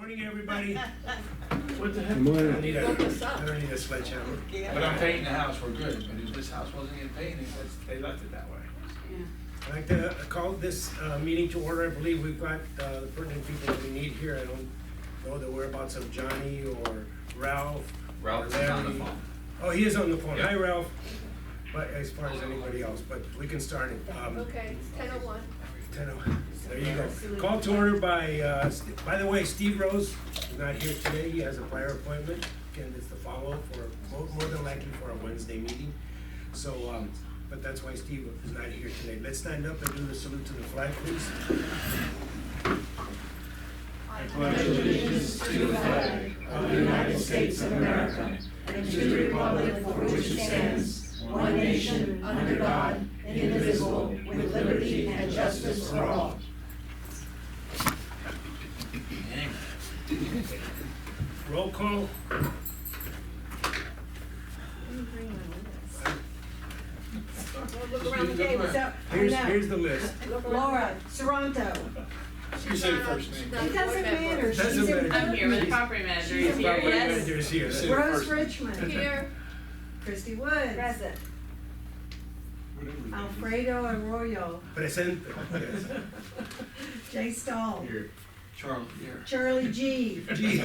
Morning, everybody. What the heck? I don't need Woke us up. I don't need a sledgehammer. But I'm painting the house, we're good, but if this house wasn't getting painted, they left it that way. I'd like to call this meeting to order. I believe we've got the pertinent people that we need here. I don't know the whereabouts of Johnny or Ralph. Ralph or is on the Larry. phone. Oh, he is on the phone. Yeah. Hi, Ralph. But as far as anybody else, but we can start it. Okay, it's 10:01. 10:01. There you go. Call to order by the way, Steve Rose is not here today. He has a prior appointment. Again, it's the follow-up for, more than likely for a Wednesday meeting. So, but that's why Steve is not here today. Let's stand up and do the salute to the flag, please. I pledge allegiance to the flag of the United States of America and to the republic for which it stands, one nation, under God, indivisible, with liberty and justice for all. Roll call. Look around the table. Here's the list. Laura Saranto. You say first name. It doesn't matter. Doesn't She's matter. I'm here, the property manager is here, Property yes. manager is here. Say Rose first. Richmond. Here, Christy Woods. Present. Alfredo Arroyo. Present. Yes. Jay Stahl. Here. Charlie, here. Charlie G. Gee.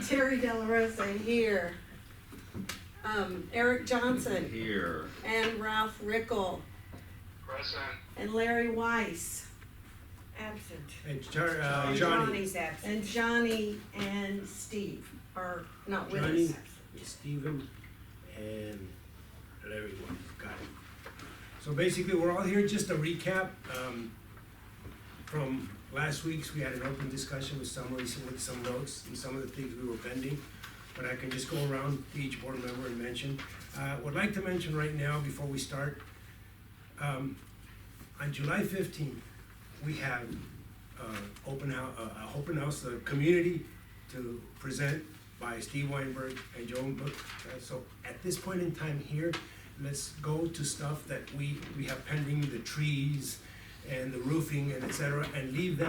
Terry De La Rosa here. Eric Johnson. Here. And Ralph Rickel. Present. And Larry Weiss. Absent. And Johnny. Johnny's absent. And Johnny and Steve are not with Johnny, us. Stephen, and Larry. Got it. So basically, we're all here just to recap. From last week's, we had an open discussion with summary, with some notes and some of the things we were pending. But I can just go around to each board member and mention. Would like to mention right now, before we start, on July 15th, we have open house, the community to present by Steve Weinberg and Joan Book. So at this point in time here, let's go to stuff that we have pending, the trees and the roofing and et cetera, and leave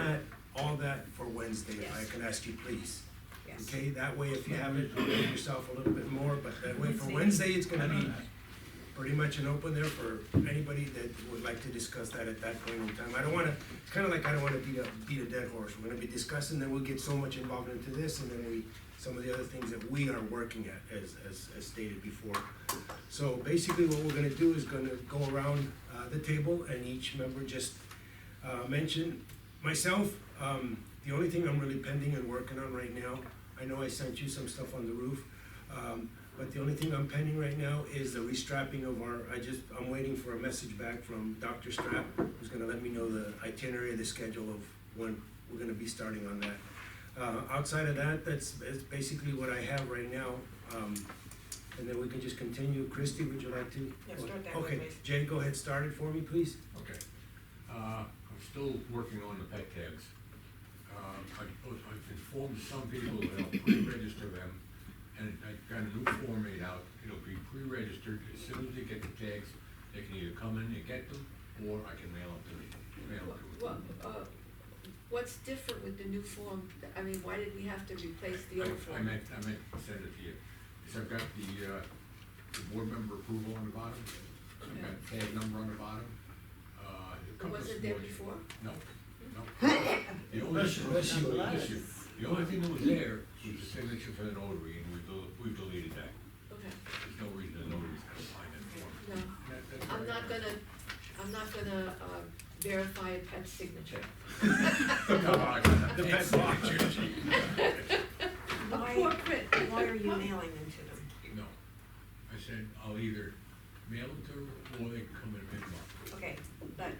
all that for Wednesday, if I Yes. can ask you, please. Yes. Okay, that way if you have it, make yourself a little bit more, but that way for Wednesday, it's gonna be pretty much an open there for anybody that would like to discuss that at that point in time. I don't wanna, it's kinda like I don't wanna beat a dead horse. We're gonna be discussing, then we'll get so much involved into this, and then some of the other things that we are working at, as stated before. So basically, what we're gonna do is gonna go around, the table, and each member just, mention myself. The only thing I'm really pending and working on right now, I know I sent you some stuff on the roof, but the only thing I'm pending right now is the restrapping of I'm waiting for a message back from Dr. Strapp, who's gonna let me know the itinerary, the schedule of when we're gonna be starting on that. Outside of that, that's basically what I have right now, and then we can just continue. Christie, would you like to? Yeah, start that way, Okay, please. Jay, go ahead, start it for me, please. Okay. I'm still working on the pet tags. I've informed some people that I'll pre-register them, and I got a new form made out. It'll be pre-registered. As soon as they get the tags, they can either come in and get them, or I can mail them to them. what's different with the new form? I mean, why did we have to replace the old I form? meant to send it to you. Because I've got the board member approval on the bottom. I've got tag number on the bottom. A couple of Was it there small- before? No, no. The only thing that was there was the signature for the notary, and we've deleted that. Okay, There's no reason the notary's gonna find that form. no, That's I'm right. not gonna verify a pet's signature. The pet box. A poor print. Why are you mailing them to them? No, I said I'll either mail them to her, or they can come in and pick them up. Okay, but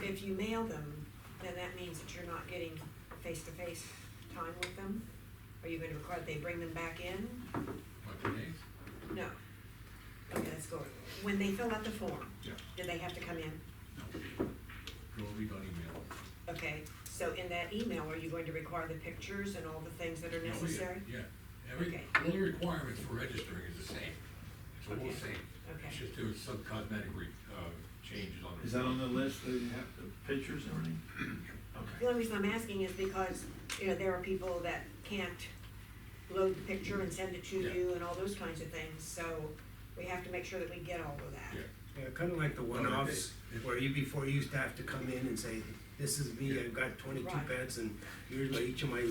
if you mail them, then that means that you're not getting face-to-face time with them? Are you gonna require they bring them back in? What, the names? No. Okay, let's go. When they fill out the form, Yeah, do they have to come in? no. It'll be on email. Okay, so in that email, are you going to require the pictures and all the things that are Oh, yeah, necessary? Yeah, Okay. all the requirements for registering is the same. It's all Okay. the same. Okay. It's just there was some cosmetic changes on it. Is that on the list, that you have the pictures and everything? The only reason I'm asking is because, there are people that can't load the picture and send it to Yeah. you and all those kinds of things, so we have to make sure that we get all of that. Yeah. Yeah, kinda like the one-offs, Yeah. where before you used to have to come in and say, this is me, I've got 22 Right. pets, and here's each of my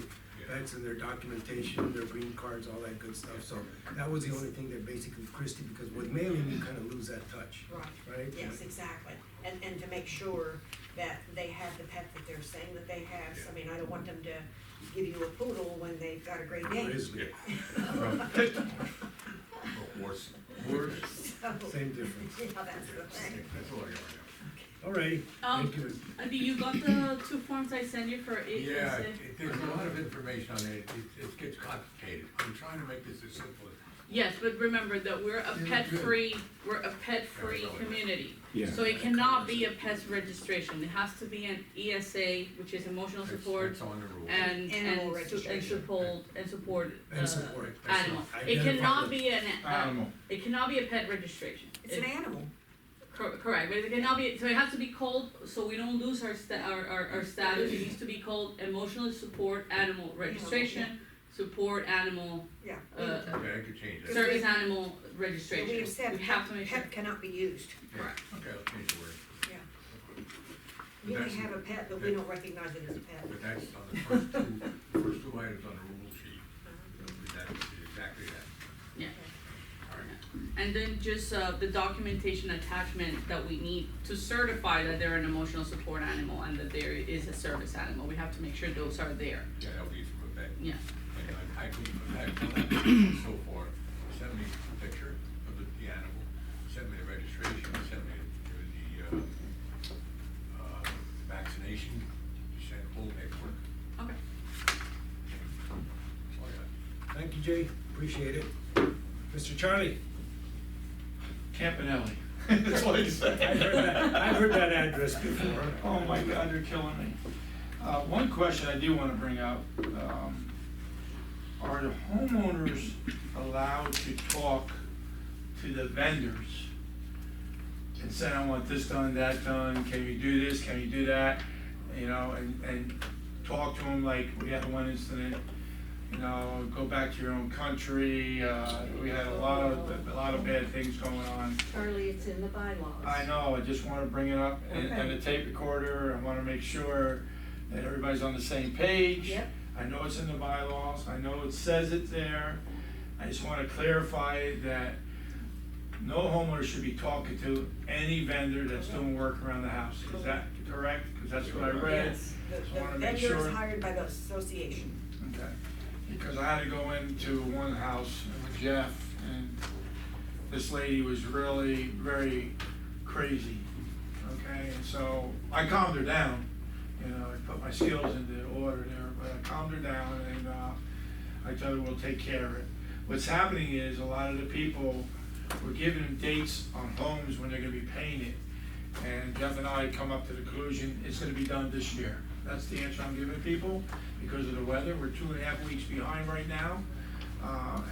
pets and their documentation, their green cards, all that good stuff, so that was the only thing that basically Christie, because with mailing, you kinda lose that touch, Right, right? yes, exactly, and to make sure that they have the pet that they're saying that they have, so, I mean, I don't want them to give you a poodle when they've got a Great Dane. Grizzly, Horse. So, same difference. yeah, that's the thing. That's all I got right Alrighty, thank you. You got the 2 forms I sent you for now. it? Yeah, there's a lot of information on it, it gets complicated. I'm trying to make this as simple as. Yes, but remember that we're a Yeah, pet-free, community. Yeah. So it cannot be a pet registration, it has to be an ESA, which is emotional That's- support, That's on the rule. and Animal registration. support, And support. That's animal. not- It cannot identify be an, Animal. it cannot be a pet registration. It's an animal. Correct, but it cannot be, so it has to be called, so we don't lose our status, it needs to be called emotional support animal registration, support animal, Yeah. Okay, I could change that. service animal So registration. we've said We have to make sure. pet cannot be used. Yeah, Correct. Okay, I'll change the word. Yeah. But You may that's- have a pet, but we don't recognize it as a pet. But that's on the first two items on the rule sheet. That is exactly that. Yeah. All right. And then just, the documentation attachment that we need to certify that they're an emotional support animal and that there is a service animal, we have to make sure those are there, Yeah, that'll be from a vet. yeah. And I can, so far, send me a picture of the animal, send me the registration, send me the vaccination, send the whole paperwork. Okay. That's all I got. Thank you, Jay, appreciate it. Mr. Charlie, Campanelli. That's what he said. I've heard that address before. Oh my God, you're killing me. One question I do want to bring up, are the homeowners allowed to talk to the vendors and say, I want this done, that done, can you do this, can you do that? You know, and talk to them like we had one incident, you know, go back to your own country, we had a lot of bad things going on. Charlie, it's in the bylaws. I know, I just wanna bring it up, and Okay. the tape recorder, I wanna make sure that everybody's on the same page. Yep. I know it's in the bylaws, I know it says it there, I just wanna clarify that no homeowner should be talking to any vendor that's doing work around the house, is that correct? Cause that's what I read. Yes, So I wanna the make vendor is sure. hired by the association. Okay, because I had to go into one house with Jeff, and this lady was really very crazy, okay? And so I calmed her down, you know, I put my skills into order there, but I calmed her down, and I told her we'll take care of it. What's happening is a lot of the people, we're giving them dates on homes when they're gonna be painted, and Jeff and I come up to the conclusion, it's gonna be done this year. That's the answer I'm giving people, because of the weather, we're 2.5 weeks behind right now.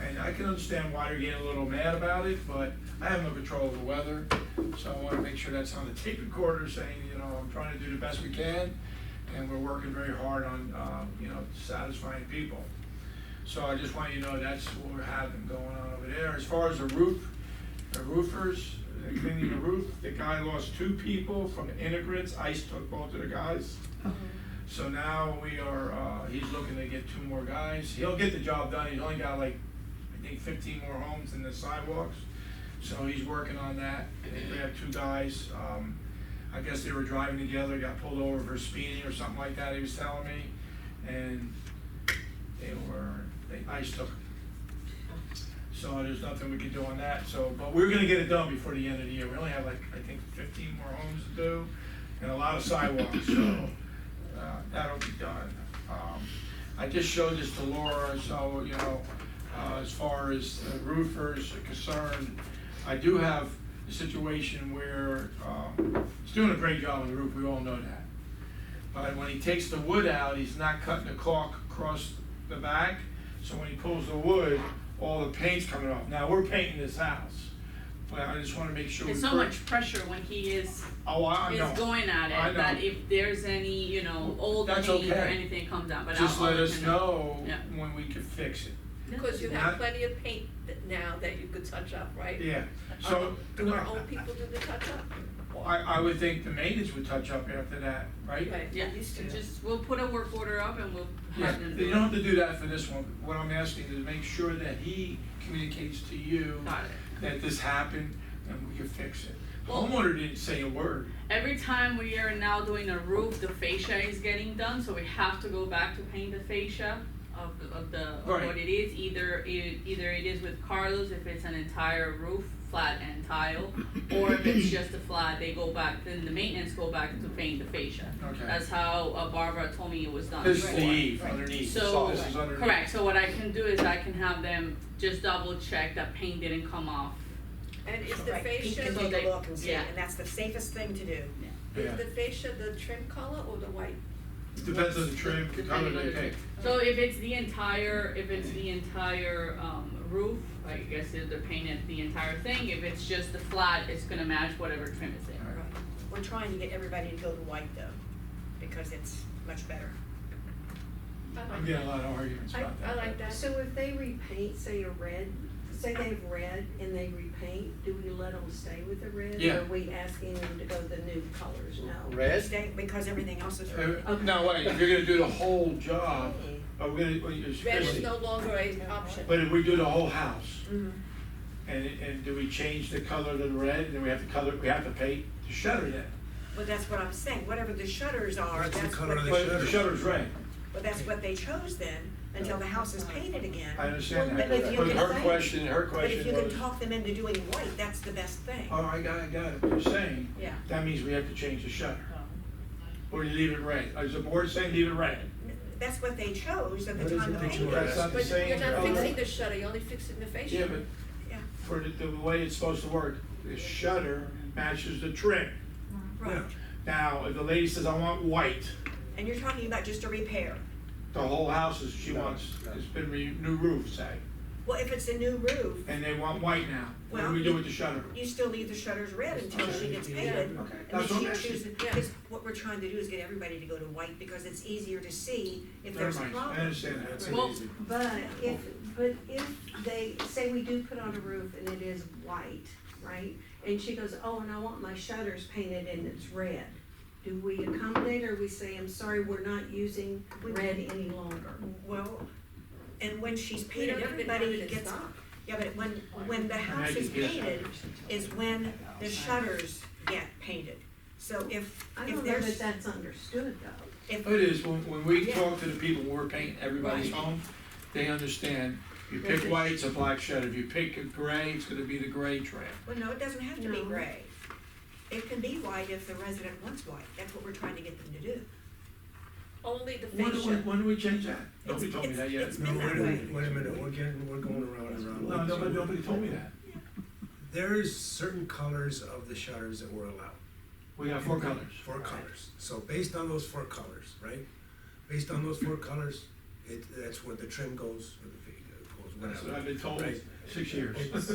And I can understand why they're getting a little mad about it, but I have no control of the weather, so I wanna make sure that's on the tape recorder saying, you know, I'm trying to do the best we can, and we're working very hard on, you know, satisfying people. So I just want you to know that's what we're having going on over there. As far as the roofers, cleaning the roof, the guy lost 2 people from immigrants, ICE took both of the guys. So now we are, he's looking to get 2 more guys. He'll get the job done, he's only got like, I think 15 more homes in the sidewalks. So he's working on that. We have 2 guys, I guess they were driving together, got pulled over for speeding or something like that, he was telling me. And ICE took them. So there's nothing we can do on that, so, but we're gonna get it done before the end of the year. We only have like, I think 15 more homes to do, and a lot of sidewalks, so, that'll be done. I just showed this to Laura, so, you know, as far as roofers are concerned, I do have a situation where, he's doing a great job on the roof, we all know that. But when he takes the wood out, he's not cutting the caulk across the back, so when he pulls the wood, all the paint's coming off. Now, we're painting this house, Well, I just wanna make sure. It's we so much pressure when he is Oh, I know. going at I it, know. that if there's any, you know, old That's paint or okay. anything comes out, but Just I'll let us him know Yeah. when we can fix it. Because you Not- have plenty of paint now that you could touch up, right? Yeah, so, Do our own people do the touch up? I would think the maintenance would touch up after that, right? Right, Yeah, they used to. just, we'll put a work order up and we'll Yeah, have them you do don't it. have to do that for this one. What I'm asking is make sure that he communicates to you Got it. that this happened and we can fix it. Well- Homeowner didn't say a word. Every time we are now doing a roof, the fascia is getting done, so we have to go back to paint the fascia of Right. what it is. Either it is with Carlos, if it's an entire roof, flat and tile, or if it's just a flat, they go back, then the maintenance go back to paint the fascia. Okay. That's how Barbara told me it was done This is the before. eave underneath, So, this is underneath. correct, so what I can do is I can have them just double check that paint didn't come off. And is the Right, Pete fascia, can So take they- a look and see, yeah. and that's the safest thing to do. Yeah. is the fascia the trim color or the white? Depends on the trim, the color Depending on they the take. So if it's the entire, roof, I guess they're painted the entire thing. If it's just the flat, it's gonna match whatever trim is there. Right. We're trying to get everybody to go to white though, because it's much better. I'm getting a lot of arguments about that. I like that. So if they repaint, say a red, say they have red and they repaint, do we let them stay with the red? Yeah. Or are we asking them to go the new colors? No. Red? Stay, because everything else is red. No, wait, if you're gonna do the whole job, are we gonna, well, you're Red is Chrissy, no longer an option. but if we do the whole house, Mhm. and do we change the color to the red, then we have to paint the shutter then? Well, that's what I'm saying, whatever the shutters are, What's the that's color what, of the But the shutter? shutter's red, well, that's what they chose then, until the house is painted again. I understand Well, that, but if you but can her say- question But if you can was, talk them into doing white, that's the best thing. oh, I got it, but you're saying, Yeah. that means we have to change the shutter. Or you leave it red, is the board saying leave it red? That's what they chose at What the is time the of picture painting. of That's not the But same. you're not color. fixing the shutter, you're only fixing the fascia. Yeah, but Yeah, for the way it's supposed to work, the shutter matches the trim. right. Now, if the lady says, I want white, And you're talking about just a repair. the whole house is, she wants, it's been new roof, say, Well, if it's a new roof, and they want white now, what do Well, we do with the shutter? you still leave the shutters red until she gets painted. Okay, And that's then what she I'm asking. chooses, because what we're trying to do is get everybody to go to white, because it's easier to see if there's a Never mind, I problem. understand that. That's Well, easy. But if they, say we do put on a roof and it is white, right? And she goes, oh, and I want my shutters painted and it's red. Do we accommodate or we say, I'm sorry, we're not using red any longer? Well, and when she's We painted, don't even have everybody it in gets, stock. yeah, but when the house is painted, is when the shutters get painted. So if I don't know there's, that that's understood though. if, It is, when we Yeah. talk to the people, when we're painting everybody's Right. home, they understand, you pick white, it's a black shutter, if you pick a gray, it's gonna be the gray trim. well, no, it doesn't have to be No. gray. It can be white if the resident wants white, that's what we're trying to get them to do. Only the When fascia. do we change that? Nobody told me that yet. It's No, been wait that a way. minute, wait a minute, we're going around and around. No, nobody told me that. There is certain colors of the shutters that we're allowed. We got 4 colors. 4 colors. So based on those 4 colors, right? Based on those 4 colors, that's where the trim goes, or the goes, That's what whatever. I've been told, Right. 6 years. It's-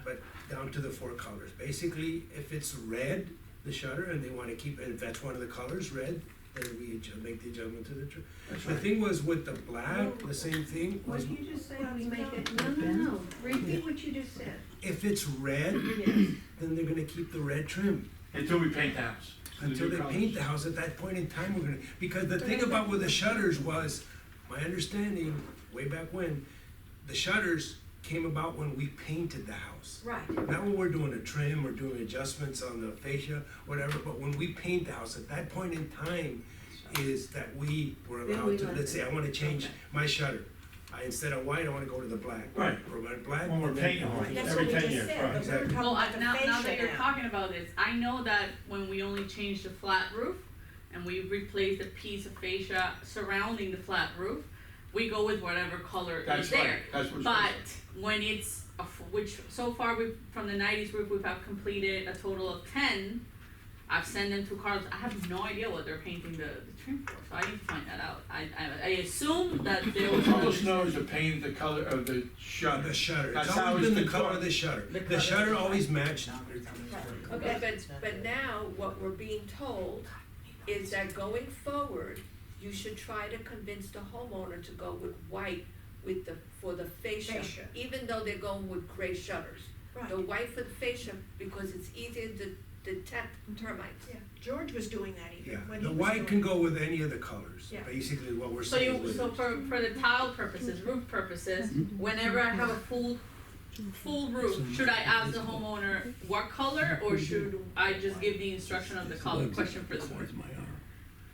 But down to the 4 colors. Basically, if it's red, the shutter, and they wanna keep, and if that's one of the colors, red, then we make the adjustment to the trim. That's The right. thing was with the black, the same thing, What was did you just say? We make it, no, repeat what you just said. if it's red, Yes. then they're gonna keep the red trim. Until we paint the house. The Until new they colors. paint the house, at that point in time, we're gonna, because the thing about with the shutters was, my understanding, way back when, the shutters came about when we painted the house. Right. Not when we're doing a trim, we're doing adjustments on the fascia, whatever, but when we paint the house, at that point in time, is that we were Then allowed we to, let let's say, I wanna change Okay. my shutter. Instead of white, I wanna go to the black. Right. Or black. When we're and then- painting homes. That's Every what we 10 just years, said, right, but we're exactly. talking Well, about the now that fascia you're now. talking about this, I know that when we only changed the flat roof and we replaced a piece of fascia surrounding the flat roof, we go with whatever color is That's there. right, that's what it's But supposed when it's, which so far we've, from the 90s roof, we've have completed a total of 10, I've sent them to Carlos, I have no idea what they're painting the trim for, so I need to find that out. I assume that there was. Carlos knows to paint the color of the shutter. The shutter, That's it's how always it's been the been color taught. of the shutter. The The color. shutter always matched. Okay, but now what we're being told is that going forward, you should try to convince the homeowner to go with white for the fascia, Fascia. even though they're going with gray shutters. Right. The white for the fascia, because it's easier to detect termites. Yeah, George was doing that even Yeah, when he the was white can doing- go with any of the colors, Yeah. basically what we're So saying. so for the tile purposes, roof purposes, whenever I have a full roof, should I ask the homeowner what color, or should I just give the instruction of the color? Question for the board.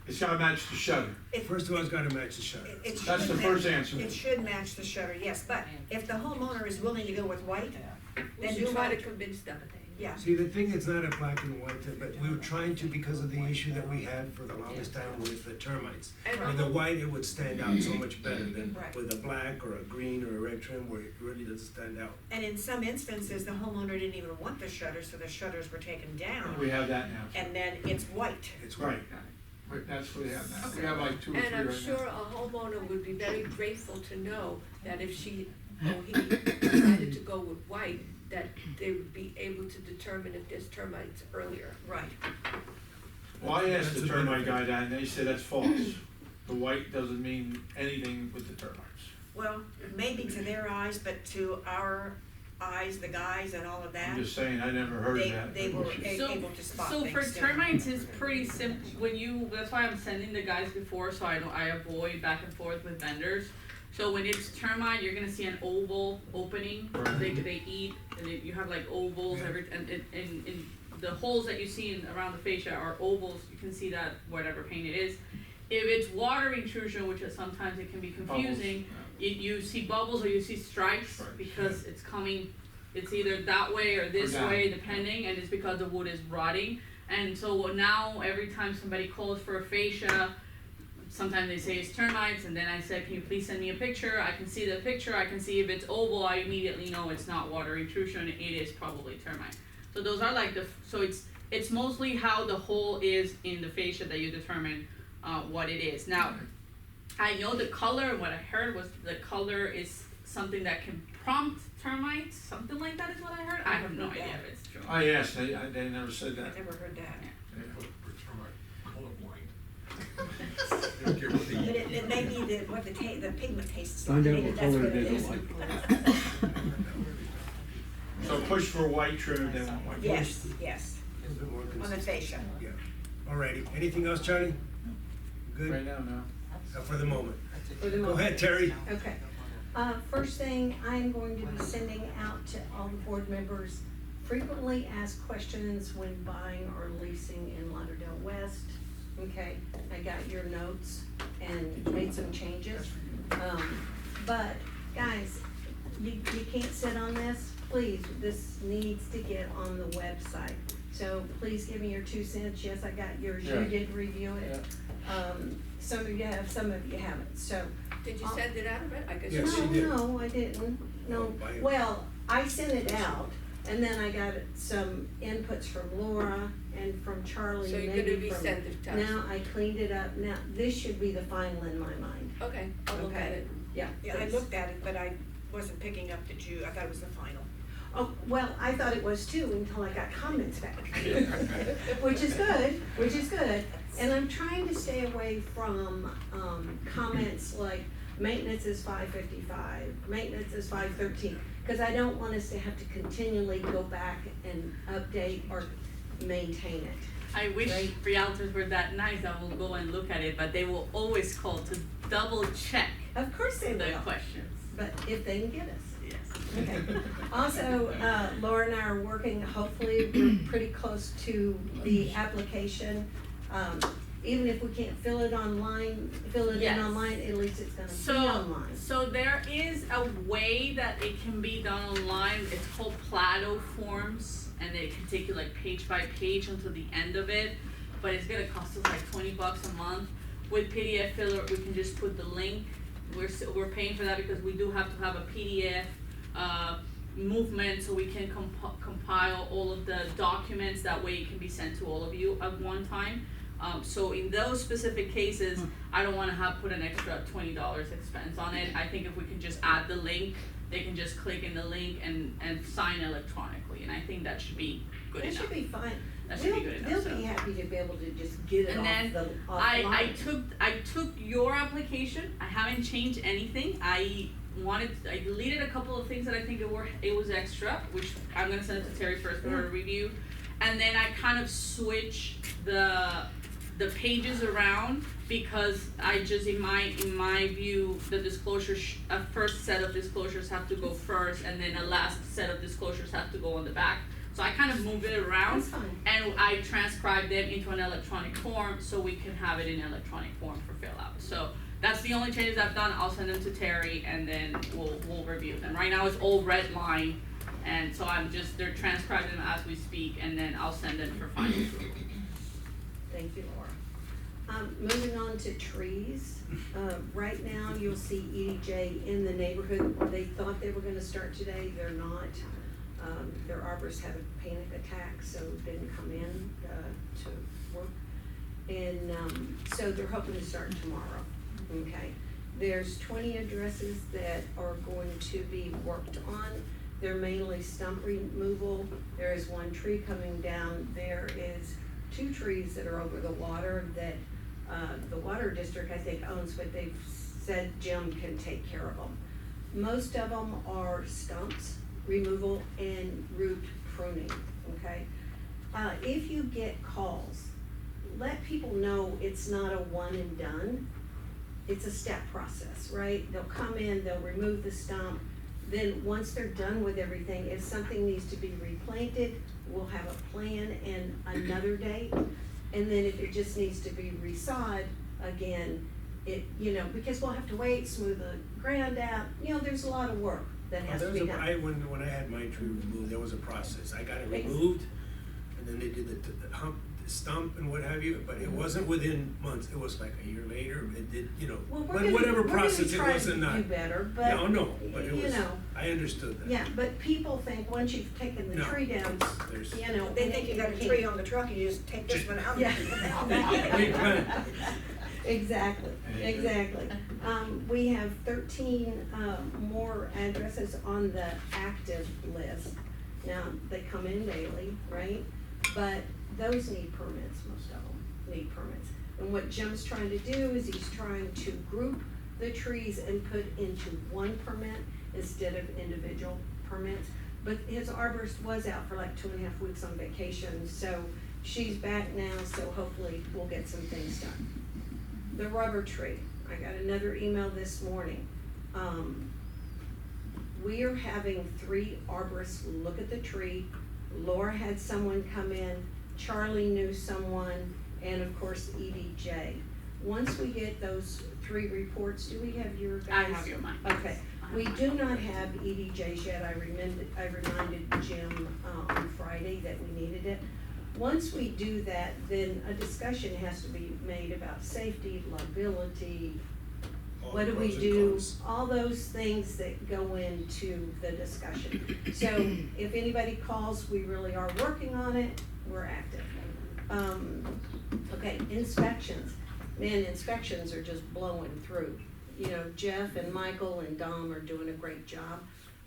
It's gotta match the shutter. First of all, it's gotta match the shutter. It That's should the first match- answer. It should match the shutter, yes, but if the homeowner is willing to go with white, We then should do try to white. convince them. Yeah, See, the thing, it's not a black and white, but we were trying to, because of the issue that we had for the longest time with the termites. And With the white, it would stand out so much better than Right. with a black or a green or a red trim where it really doesn't stand out. and in some instances, the homeowner didn't even want the shutters, so the shutters were taken down, We have that now. and then it's white. It's Right. white. Right, that's what we have now. We have like 2 or 3 And right now. I'm sure a homeowner would be very grateful to know that if she or he decided to go with white, that they would be able to determine if there's termites earlier. Right. Well, I asked That's the a termite benefit. guy that, and they said that's false. The white doesn't mean anything with the termites. Well, maybe to their eyes, but to our eyes, the guys and all of that, I'm just saying, I never heard of that. they were So- able to spot So things. for too. termites, it's pretty simple, that's why I'm sending the guys before, so I avoid back and forth with vendors. So when it's termite, you're gonna see an oval opening, Right. they eat, and you have like ovals, and the holes that you see around the fascia are ovals, you can see that whatever paint it is. If it's water intrusion, which is sometimes it can be confusing, you see bubbles or you see stripes, Stripes, because it's coming, it's either that way or this down. way, depending, and it's because the wood is rotting. And so now, every time somebody calls for a fascia, sometimes they say it's termites, and then I said, can you please send me a picture? I can see the picture, I can see if it's oval, I immediately know it's not water intrusion, it is probably termite. So those are like so it's mostly how the hole is in the fascia that you determine what it is. Now, I know the color, what I heard was the color is something that can prompt termites, something like that is what I heard. I have no idea if it's true. I asked, they never said I that. never heard that. For termite, colorblind. They don't care what they But eat. it may be what the pigment tastes Find like, out maybe what that's color what it they is. don't like. So push for white trim, they want white. Yes, yes, A little bit more on the consistent. fascia. Yeah, alrighty, anything else, Charlie? Right Good, now, no. For the moment. For the Go moment. ahead, Terry. Okay. First thing, I'm going to be sending out to all the board members, frequently asked questions when buying or leasing in Lauderdale West. Okay, I got your notes and made some changes. But guys, you can't sit on this, please, this needs to get on the website. So please give me your 2 cents, yes, I got yours, you Yeah. did review it. Some of you have, some of you haven't, so. Did you send it out already? I guess Yes, you she did. No, I didn't, no, Oh, by- well, I sent it out, and then I got some inputs from Laura and from Charlie, So you're maybe gonna from. resend it to us? Now, I cleaned it up, now, this should be the final in my mind, Okay, I'll look at Okay. it. yeah. Yeah, I please. looked at it, but I wasn't picking up that I thought it was the final. Oh, well, I thought it was too until I got comments back. Which is good, and I'm trying to stay away from, comments like, maintenance is $555, maintenance is $513, cause I don't want us to have to continually go back and update or maintain it. I wish Right. realtors were that nice, I will go and look at it, but they will always call to double check Of course they the will, questions, but if they can get us. yes. Okay. Also, Laura and I are working, hopefully, we're pretty close to the application. Even if we can't fill it in Yes. online, at least it's gonna be So, online. so there is a way that it can be done online, it's called Plado forms, and it can take you like page by page until the end of it, but it's gonna cost us like $20 a month. With PDF filler, we can just put the link, we're paying for that because we do have to have a PDF, movement so we can compile all of the documents, that way it can be sent to all of you at one time. So in those specific cases, I don't wanna put an extra $20 expense on it. I think if we can just add the link, they can just click in the link and sign electronically, and I think that should be good That enough. should be fine. That should be good enough, They'll so. be happy to be able to just get it And then off the I line. took your application, I haven't changed anything, I deleted a couple of things that I think it was extra, which I'm gonna send it to Terry first for her review. And then I kind of switched the pages around, because I just, in my view, the disclosure, a first set of disclosures have to go first, and then a last set of disclosures have to go on the back. So I kind of moved it around, That's fine. and I transcribed them into an electronic form, so we can have it in electronic form for fill out. So that's the only changes I've done. I'll send them to Terry, and then we'll review them. Right now it's all red line, and so they're transcribing them as we speak, and then I'll send them for final approval. Thank you, Laura. Moving on to trees, right now you'll see EDJ in the neighborhood. They thought they were gonna start today, they're not. Their arborists had a panic attack, so didn't come in, to work. And, so they're hoping to start tomorrow, okay? There's 20 addresses that are going to be worked on. They're mainly stump removal. There is one tree coming down. There is 2 trees that are over the water that, the water district, I think, owns, but they've said Jim can take care of them. Most of them are stumps removal and root pruning, okay? If you get calls, let people know it's not a one and done. It's a step process, right? They'll come in, they'll remove the stump, then once they're done with everything, if something needs to be replanted, we'll have a plan and another date. And then if it just needs to be resod, again, because we'll have to wait, smooth the ground out, there's a lot of work that has to be done. When I had my tree removed, there was a process. I got it removed, and then they did the hump, the stump and what have you, but it wasn't within months. It was like a year later. It did, Well, but whatever process, it wasn't We're not. gonna try to do better, but. No, but it was, I understood that. Yeah, but people think once you've taken the No. tree down, There's. They think you got a tree on the truck, and you just take this one out. Yeah. Exactly. We have 13, more addresses on the active list. Now, they come in daily, right? But those need permits, most of them need permits. And what Jim's trying to do is he's trying to group the trees and put into one permit instead of individual permits. But his arborist was out for like 2.5 weeks on vacation, so she's back now, so hopefully we'll get some things done. The rubber tree, I got another email this morning. We are having 3 arborists look at the tree. Laura had someone come in, Charlie knew someone, and of course EDJ. Once we get those 3 reports, do we have your guys? I have your mine. Okay, we do not have EDJs yet. I reminded Jim on Friday that we needed it. Once we do that, then a discussion has to be made about safety, liability, All what do we pros and do, cons. all those things that go into the discussion. So if anybody calls, we really are working on it, we're active. Okay, inspections. Man, inspections are just blowing through. Jeff and Michael and Dom are doing a great job.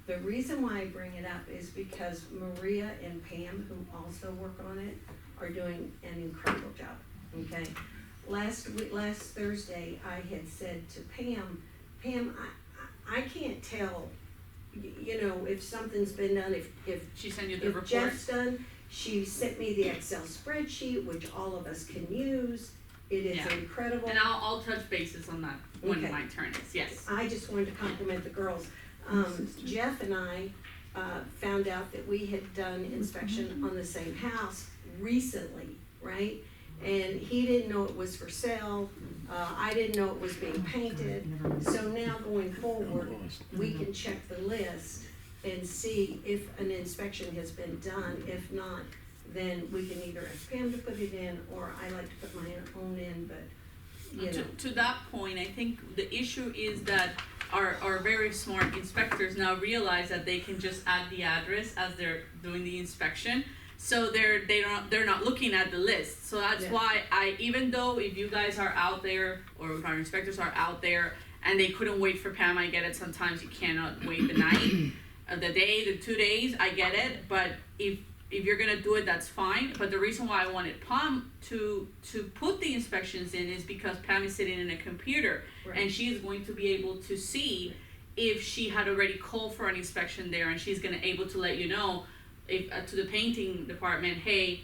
The reason why I bring it up is because Maria and Pam, who also work on it, are doing an incredible job, okay? Last Thursday, I had said to Pam, I can't tell, if something's been done, if She sent you the if report? Jeff's done. She sent me the Excel spreadsheet, which all of us can use. It is Yeah. incredible. And I'll touch bases on that when Okay. my turn is, yes. I just wanted to compliment the girls. Jeff and I, found out that we had done inspection on the same house recently, right? And he didn't know it was for sale, I didn't know it was being painted. So now going forward, we can check the list and see if an inspection has been done. If not, then we can either ask Pam to put it in, or I like to put my own in, but, To that point, I think the issue is that our very smart inspectors now realize that they can just add the address as they're doing the inspection. So they're not looking at the list. So that's Yeah. why even though if you guys are out there or if our inspectors are out there and they couldn't wait for Pam, I get it. Sometimes you cannot wait the night, the day, the 2 days. I get it. But if you're gonna do it, that's fine. But the reason why I wanted Pam to put the inspections in is because Pam is sitting in a computer Right. and she is going to be able to see if she had already called for an inspection there, and she's gonna able to let you know if to the painting department, hey,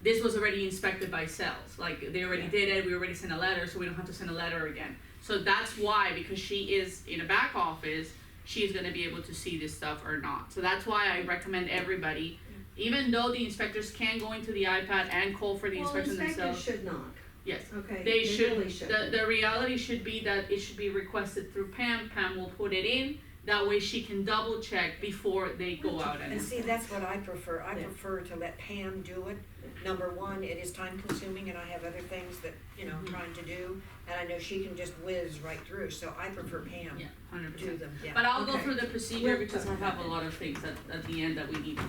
this was already inspected by sales. Like they already did it. We already sent a letter, so we don't have to send a letter again. So that's why, because she is in a back office, she's gonna be able to see this stuff or not. So that's why I recommend everybody. Even though the inspectors can go into the iPad and call for the Well, inspection inspectors themselves. should not, Yes. okay? They should, really should. the reality should be that it should be requested through Pam. Pam will put it in. That way she can double check before they go out And and. see, that's what I prefer. I Yeah. prefer to let Pam do it. Number one, it is time consuming and I have other things that, you know, I'm trying to do. And I know she can just whiz right through, so I prefer Pam Yeah, 100%. do them, yeah. But I'll go Okay. through the procedure We'll because I talk have about a it. lot of things at the end that we need,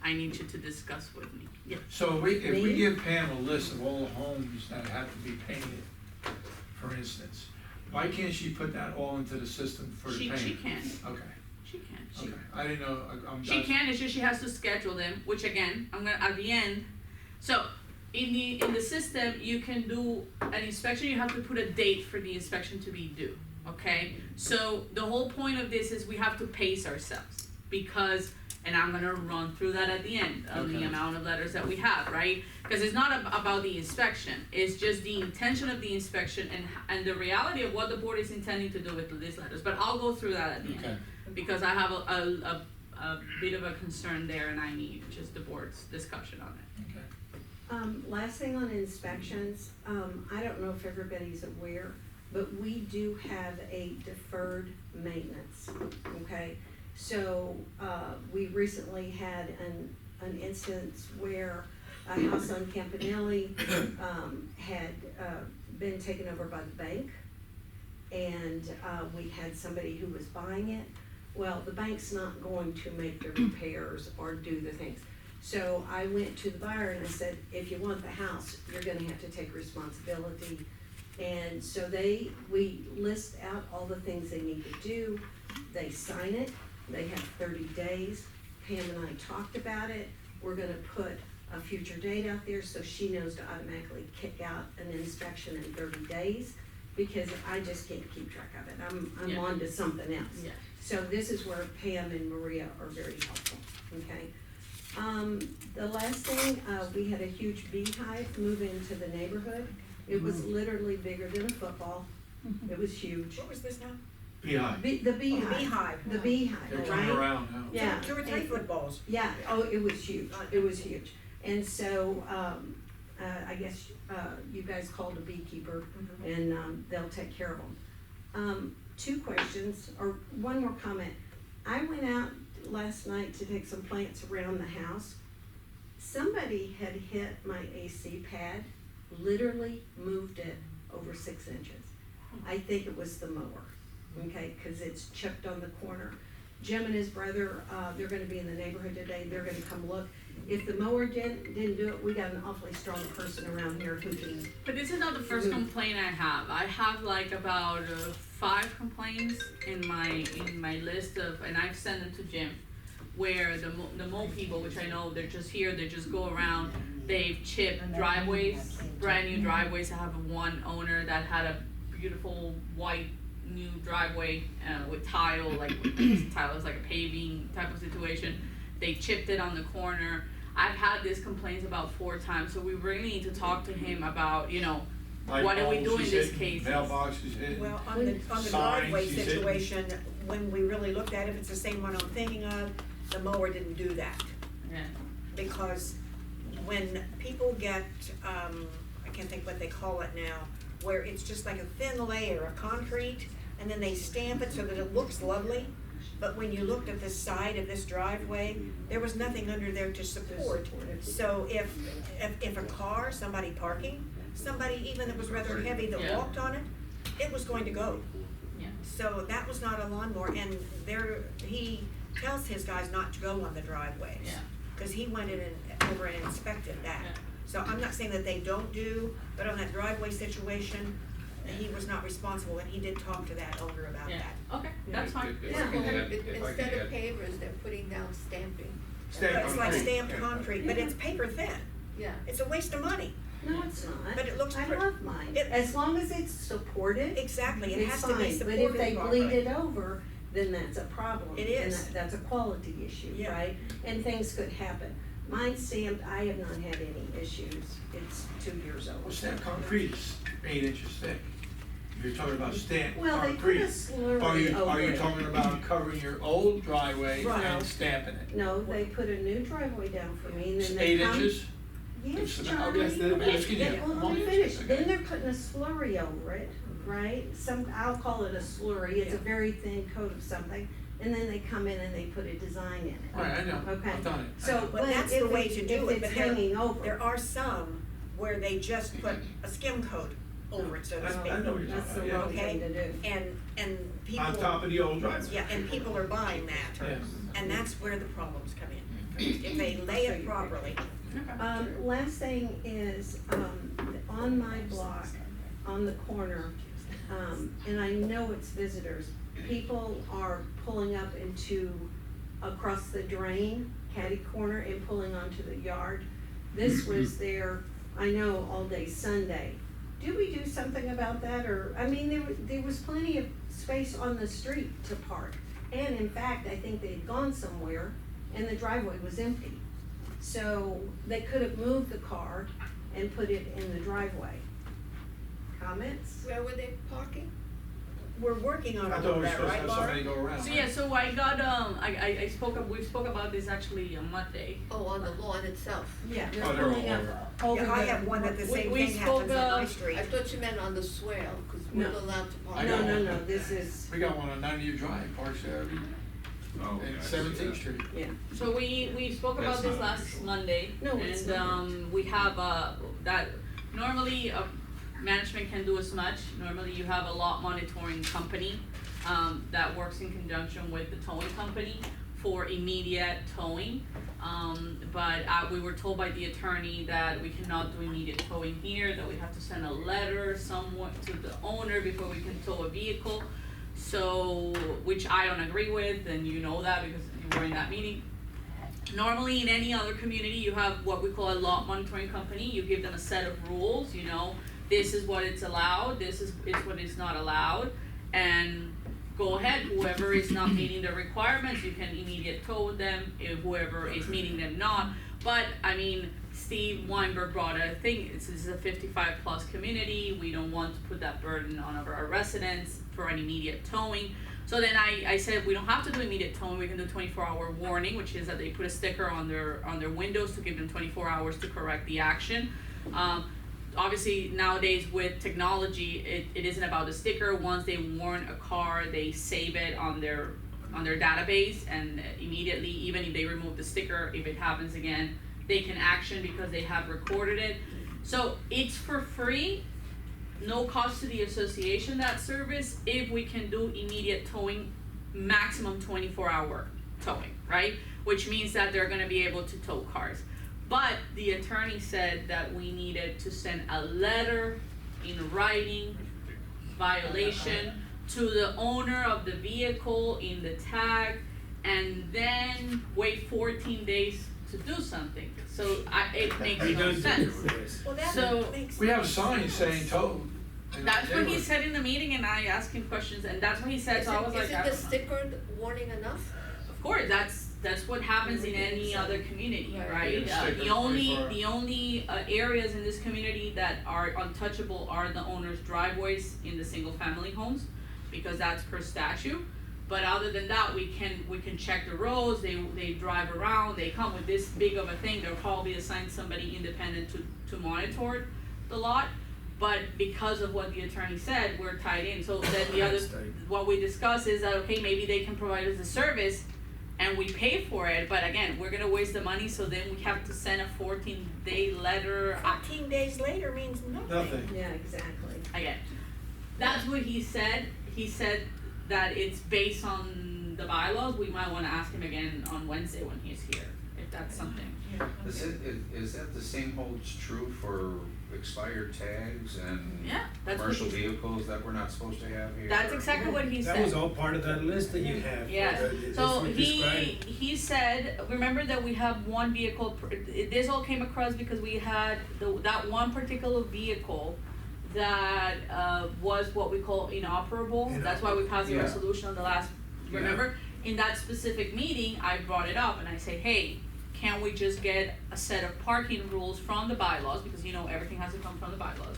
I need you to discuss with me. Yeah. So if we Me? give Pam a list of all the homes that have to be painted, for instance, why can't she put that all into the system for the She paint? can, Okay, she can. okay, I didn't know, She can, it's just she has to schedule them, which again, I'm gonna, at the end, so, in the system, you can do an inspection, you have to put a date for the inspection to be due, okay? So, the whole point of this is we have to pace ourselves, because, and I'm gonna run through that at the end, of the Okay. amount of letters that we have, right? Cause it's not about the inspection, it's just the intention of the inspection and the reality of what the board is intending to do with these letters, but I'll go through that at the end. okay, Because I have a bit of a concern there and I need just the board's discussion on it. okay. Last thing on inspections, I don't know if everybody's aware, but we do have a deferred maintenance, okay? So, we recently had an instance where a house on Campanelli, had, been taken over by the bank. And, we had somebody who was buying it. Well, the bank's not going to make the repairs or do the things. So I went to the buyer and I said, if you want the house, you're gonna have to take responsibility. And so we list out all the things they need to do, they sign it, they have 30 days. Pam and I talked about it, we're gonna put a future date out there so she knows to automatically kick out an inspection in 30 days. Because I just can't keep track of it, I'm Yeah. on to something else. Yeah. So this is where Pam and Maria are very helpful, okay? The last thing, we had a huge beehive move into the neighborhood. It was literally bigger than a football. It was huge. What was this now? Beehive, The beehive. Beehive. The beehive, they're right? coming around now. Yeah. 2 or 3 and- footballs. Yeah, oh, it was huge, it was huge. And so, I guess, you guys called a beekeeper and, they'll take care of them. 2 questions, or one more comment. I went out last night to take some plants around the house. Somebody had hit my AC pad, literally moved it over 6 inches. I think it was the mower, okay, cause it's chipped on the corner. Jim and his brother, they're gonna be in the neighborhood today, they're gonna come look. If the mower didn't do it, we got an awfully strong person around here who can, But this is not the first complaint I have. I have like about 5 complaints in my list of, and I've sent them to Jim, where the mole people, which I know they're just here, they just go around, they've chipped driveways, brand new driveways. I have one owner that had a beautiful white new driveway with tile, like tile is like a paving type of situation. They chipped it on the corner. I've had this complaints about 4 times, so we really need to talk to him about, you know, what do we Light do in bulbs, this he's case? hitting, mailboxes hitting. Well, on the Signs, driveway he said- situation, when we really looked at it, if it's the same one I'm thinking of, the mower didn't do that. Yeah. Because when people get, I can't think what they call it now, where it's just like a thin layer of concrete, and then they stamp it so that it looks lovely, but when you looked at the side of this driveway, there was nothing under there to support. So if a car, somebody parking, somebody even that was rather heavy that Yeah. walked on it, it was going to go. Yeah. So that was not a lawnmower, and he tells his guys not to go on the driveways. Yeah. Cause he went in and over and inspected that. Yeah. So I'm not saying that they don't do, but on that driveway situation, he was not responsible, and he did talk to that owner about Yeah, that. okay, that's fine. If I Yeah. can add- if I Instead can of add- pavers, they're putting down stamping. Stamped But it's like concrete. stamped concrete, but it's paper thin. Yeah. It's a waste of money. No, it's not. But it looks I pre- love mine, it- as long as it's supported, Exactly, it it's has to be fine, supported but if they properly. bleed it over, then that's a problem. It and is. that's a quality issue, Yeah. right? And things could happen. Mine's stamped, I have not had any issues, it's 2 years Well, old. stamped concrete is 8 inches thick. If you're talking about stamped Well, they put concrete, a slurry are you over it. talking about covering your old driveway Right. and stamping it? No, they put a new driveway down for me, and It's then they 8 come. inches? Yes, It's- Charlie. yes, I'm asking you. Yeah, well, I'm let me asking finish. you. Then they're putting a slurry over it, right? I'll call it a slurry, it's a Yeah. very thin coat of something, and then they come in and they put a design in it. Right, I know, Okay. I've done it. So, But that's if the way it- to do if it, it's but hanging over. there are some where they just put a skim coat over it, so to I know speak. what you're That's the talking about, wrong Okay. thing to do. And people. On top of the old driveway. Yeah, and people are buying that, Yes. and that's where the problems come in. If they lay it properly, Last thing is, on my block, on the corner, and I know it's visitors, people are pulling up across the drain, catty corner, and pulling onto the yard. This was there, I know, all day Sunday. Did we do something about that, or, I mean, there was plenty of space on the street to park. And in fact, I think they'd gone somewhere, and the driveway was empty. So they could have moved the car and put it in the driveway. Comments? Where were they parking? we're working on I all thought we were that, supposed to right, have Laura? somebody go around. So yeah, so I got, we spoke about this actually on Monday. Oh, on the lawn itself. Yeah, they're Oh, they're all pulling up over. over Yeah, I the- have one that the same we thing spoke, happens on my I street. I thought you meant on the swale, cause we're No. allowed to park. I No, got no, one. no, this is, We got one on 90 Drive, Parks there, Oh, yeah, I and see 17th that. Street. yeah. So we spoke That's about this not last unusual. Monday. No, it's not. And we have that, normally management can do as much. Normally you have a lot monitoring company that works in conjunction with the towing company for immediate towing. But we were told by the attorney that we cannot do immediate towing here, that we have to send a letter somewhat to the owner before we can tow a vehicle. So, which I don't agree with, and you know that because you were in that meeting. Normally in any other community, you have what we call a lot monitoring company. You give them a set of rules, you know, this is what it's allowed, this is what is not allowed, and go ahead, whoever is not meeting the requirements, you can immediate tow them, if whoever is meeting them not. But, I mean, Steve Weinberg brought a thing, this is a 55 plus community, we don't want to put that burden on our residents for an immediate towing. So then I said, we don't have to do immediate towing, we can do 24-hour warning, which is that they put a sticker on their windows to give them 24 hours to correct the action. Obviously nowadays with technology, it isn't about the sticker. Once they warn a car, they save it on their database, and immediately, even if they remove the sticker, if it happens again, they can action because they have recorded it. So it's for free, no cost to the association, that service, if we can do immediate towing, maximum 24-hour towing, right? Which means that they're gonna be able to tow cars. But the attorney said that we needed to send a letter in writing, violation, to the owner of the vehicle in the tag, and then wait 14 days to do something. So it makes He no does sense. do this. Well, So- that makes. We have signs saying towed. in That's the what he neighborhood. said in the meeting, and I asked him questions, and that's what he said, so I was like, Isn't I the don't know. sticker warning enough? Of course, that's what happens in any other community, Right. right? Yeah, sticker The only 24. areas in this community that are untouchable are the owner's driveways in the single family homes, because that's per statute. But other than that, we can check the roads, they drive around, they come with this big of a thing, they'll probably assign somebody independent to monitor the lot. But because of what the attorney said, we're tied in, so then the other, That's tight. what we discussed is that, okay, maybe they can provide us a service and we pay for it, but again, we're gonna waste the money, so then we have to send a 14-day letter. 14 days later means nothing. Nothing. Yeah, exactly. Again, that's what he said. He said that it's based on the bylaws, we might wanna ask him again on Wednesday when he's here, if that's something. Is that the same holds true for expired tags and Yeah, that's what commercial he- vehicles that we're not supposed to have here? That's exactly what he said. That was all part of that list that you have. Yes, that so you described. he said, remember that we have one vehicle, this all came across because we had that one particular vehicle that, was what we call inoperable, that's why we passed the Yeah. resolution on the last, remember? In that specific meeting, I brought it up and I say, hey, can't we just get a set of parking rules from the bylaws, because everything has to come from the bylaws.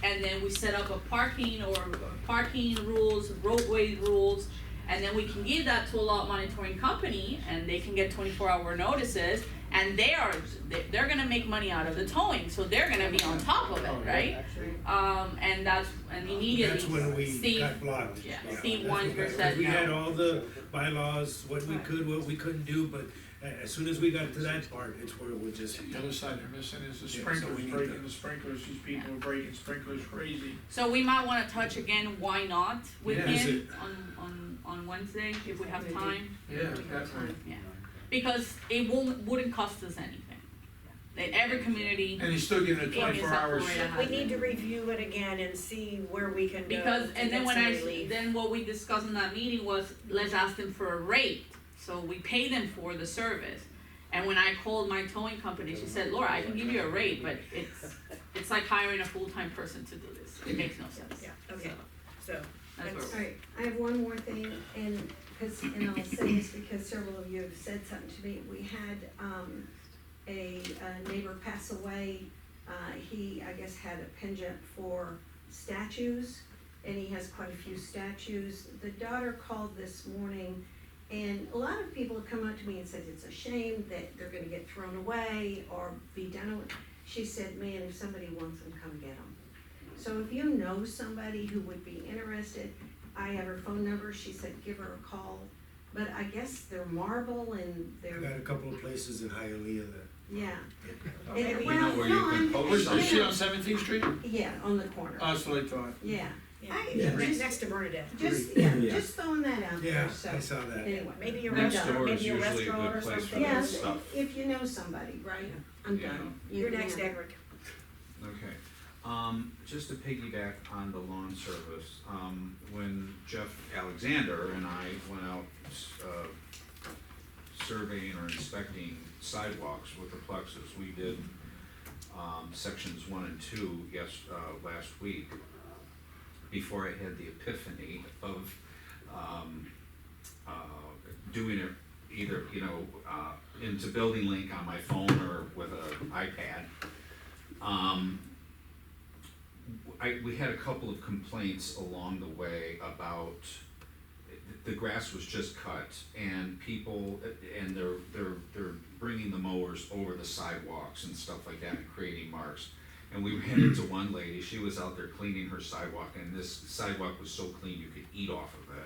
And then we set up a parking rules, roadway rules, and then we can give that to a lot monitoring company, and they can get 24-hour notices, and they're gonna make money out of the towing, so they're gonna be on top of it, right? And immediately, That's when we Steve, got blocked. yeah, Yeah, Steve that's Weinger because said we no. had all the bylaws, what we could, what we couldn't do, but as soon as we got to that part, it's where it would just. The other side they're missing is the Yeah, so sprinklers we need breaking, to- the sprinklers, these people are breaking sprinklers crazy. So we might wanna touch again, why not, with Yeah. him on Wednesday, if we have time. Yeah, definitely. Yeah, because it wouldn't cost us anything. That every community, And he's still giving it Gave me 24 some hours. for it. We need to review it again and see where we can go because, to and then get when some I, relief. then what we discussed in that meeting was, let's ask them for a rate, so we pay them for the service. And when I called my towing company, she said, Laura, I can give you a rate, but it's like hiring a full-time person to do this, it makes no sense. Yeah, okay, so, That's where All right, I have one more thing, and I'll say this because several of you have said something to me. We had, a neighbor pass away. He, I guess, had a penchant for statues, and he has quite a few statues. The daughter called this morning, and a lot of people have come up to me and said it's a shame that they're gonna get thrown away or be done with. She said, man, if somebody wants them, come get them. So if you know somebody who would be interested, I have her phone number. She said, give her a call. But I guess they're marble and I they're, got a couple of places in Hialeah that. yeah. maybe And, you well, know where you no, can I'm- post Is she yeah, on 17th Street? yeah, on the corner, Oh, that's what I thought. yeah. yeah, next to Bernadette. Just throwing that out Yeah, there, so, I saw that. anyway. Maybe a I'm Next done. restaurant, door is maybe a usually a restaurant good or place for something. that Yes, stuff. if you know somebody, right, I'm Yeah. done. You're You- next, yeah. Edward. Okay, just to piggyback on the lawn service, when Jeff Alexander and I went out, surveying or inspecting sidewalks with the plexus, we did, sections 1 and 2, last week, before I had the epiphany of, doing it either, into Building Link on my phone or with an iPad. We had a couple of complaints along the way about, the grass was just cut and people, and they're bringing the mowers over the sidewalks and stuff like that and creating marks. And we ran into one lady, she was out there cleaning her sidewalk, and this sidewalk was so clean you could eat off of it.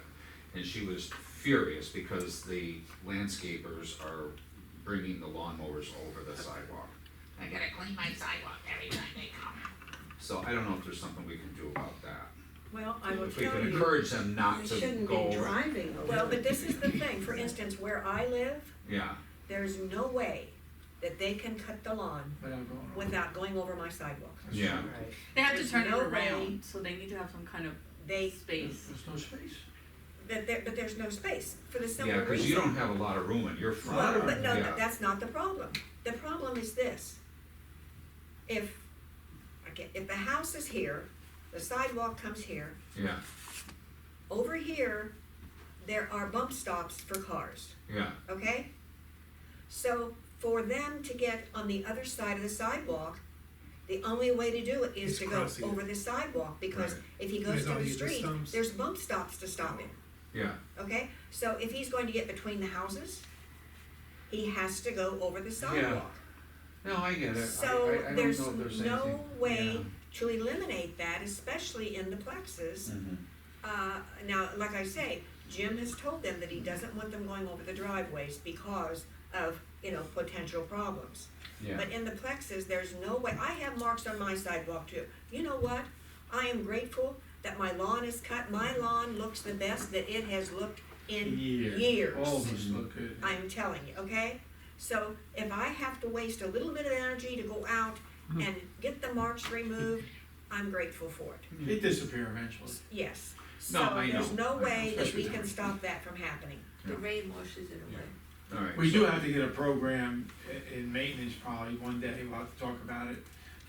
And she was furious because the landscapers are bringing the lawnmowers over the sidewalk. I gotta clean my sidewalk every time they come. So I don't know if there's something we can do about that. Well, I will If we tell can you, encourage them not They to shouldn't go be over. driving over. well, but this is the thing, for instance, where I live, Yeah, there's no way that they can cut the lawn Without going over. without going over my sidewalk. yeah. They have to There's turn it no around, way- so they need to have some kind of They, space. There's no space. but there's no space, for the simple Yeah, reason. cause you don't have a lot of room in your front. Well, but no, Yeah. that's not the problem. The problem is this. If the house is here, the sidewalk comes here, Yeah, over here, there are bump stops for cars, yeah, okay? So for them to get on the other side of the sidewalk, the only way to do it is It's to go crossing it. over the sidewalk, because Right. if he goes There's to all the these street, stumps. there's bump stops to stop him, yeah, okay? So if he's going to get between the houses, he has to go over the sidewalk. no, I get it, So I don't know there's if there's no anything- way to eliminate that, especially in the plexus. yeah. Mhm. Now, like I say, Jim has told them that he doesn't want them going over the driveways because of, potential problems. Yeah, But in the plexus, there's no way, I have marks on my sidewalk too. You know what? I am grateful that my lawn is cut. My lawn looks the best that it has looked in Years. years. All of us look good. I'm telling you, okay? So if I have to waste a little bit of energy to go out and get the marks removed, I'm grateful for it. They disappear eventually. Yes. No, So I there's know. no way that we Especially can stop that from happening. The rain washes it away. All right. We so- do have to get a program in maintenance probably one day, we'll have to talk about it.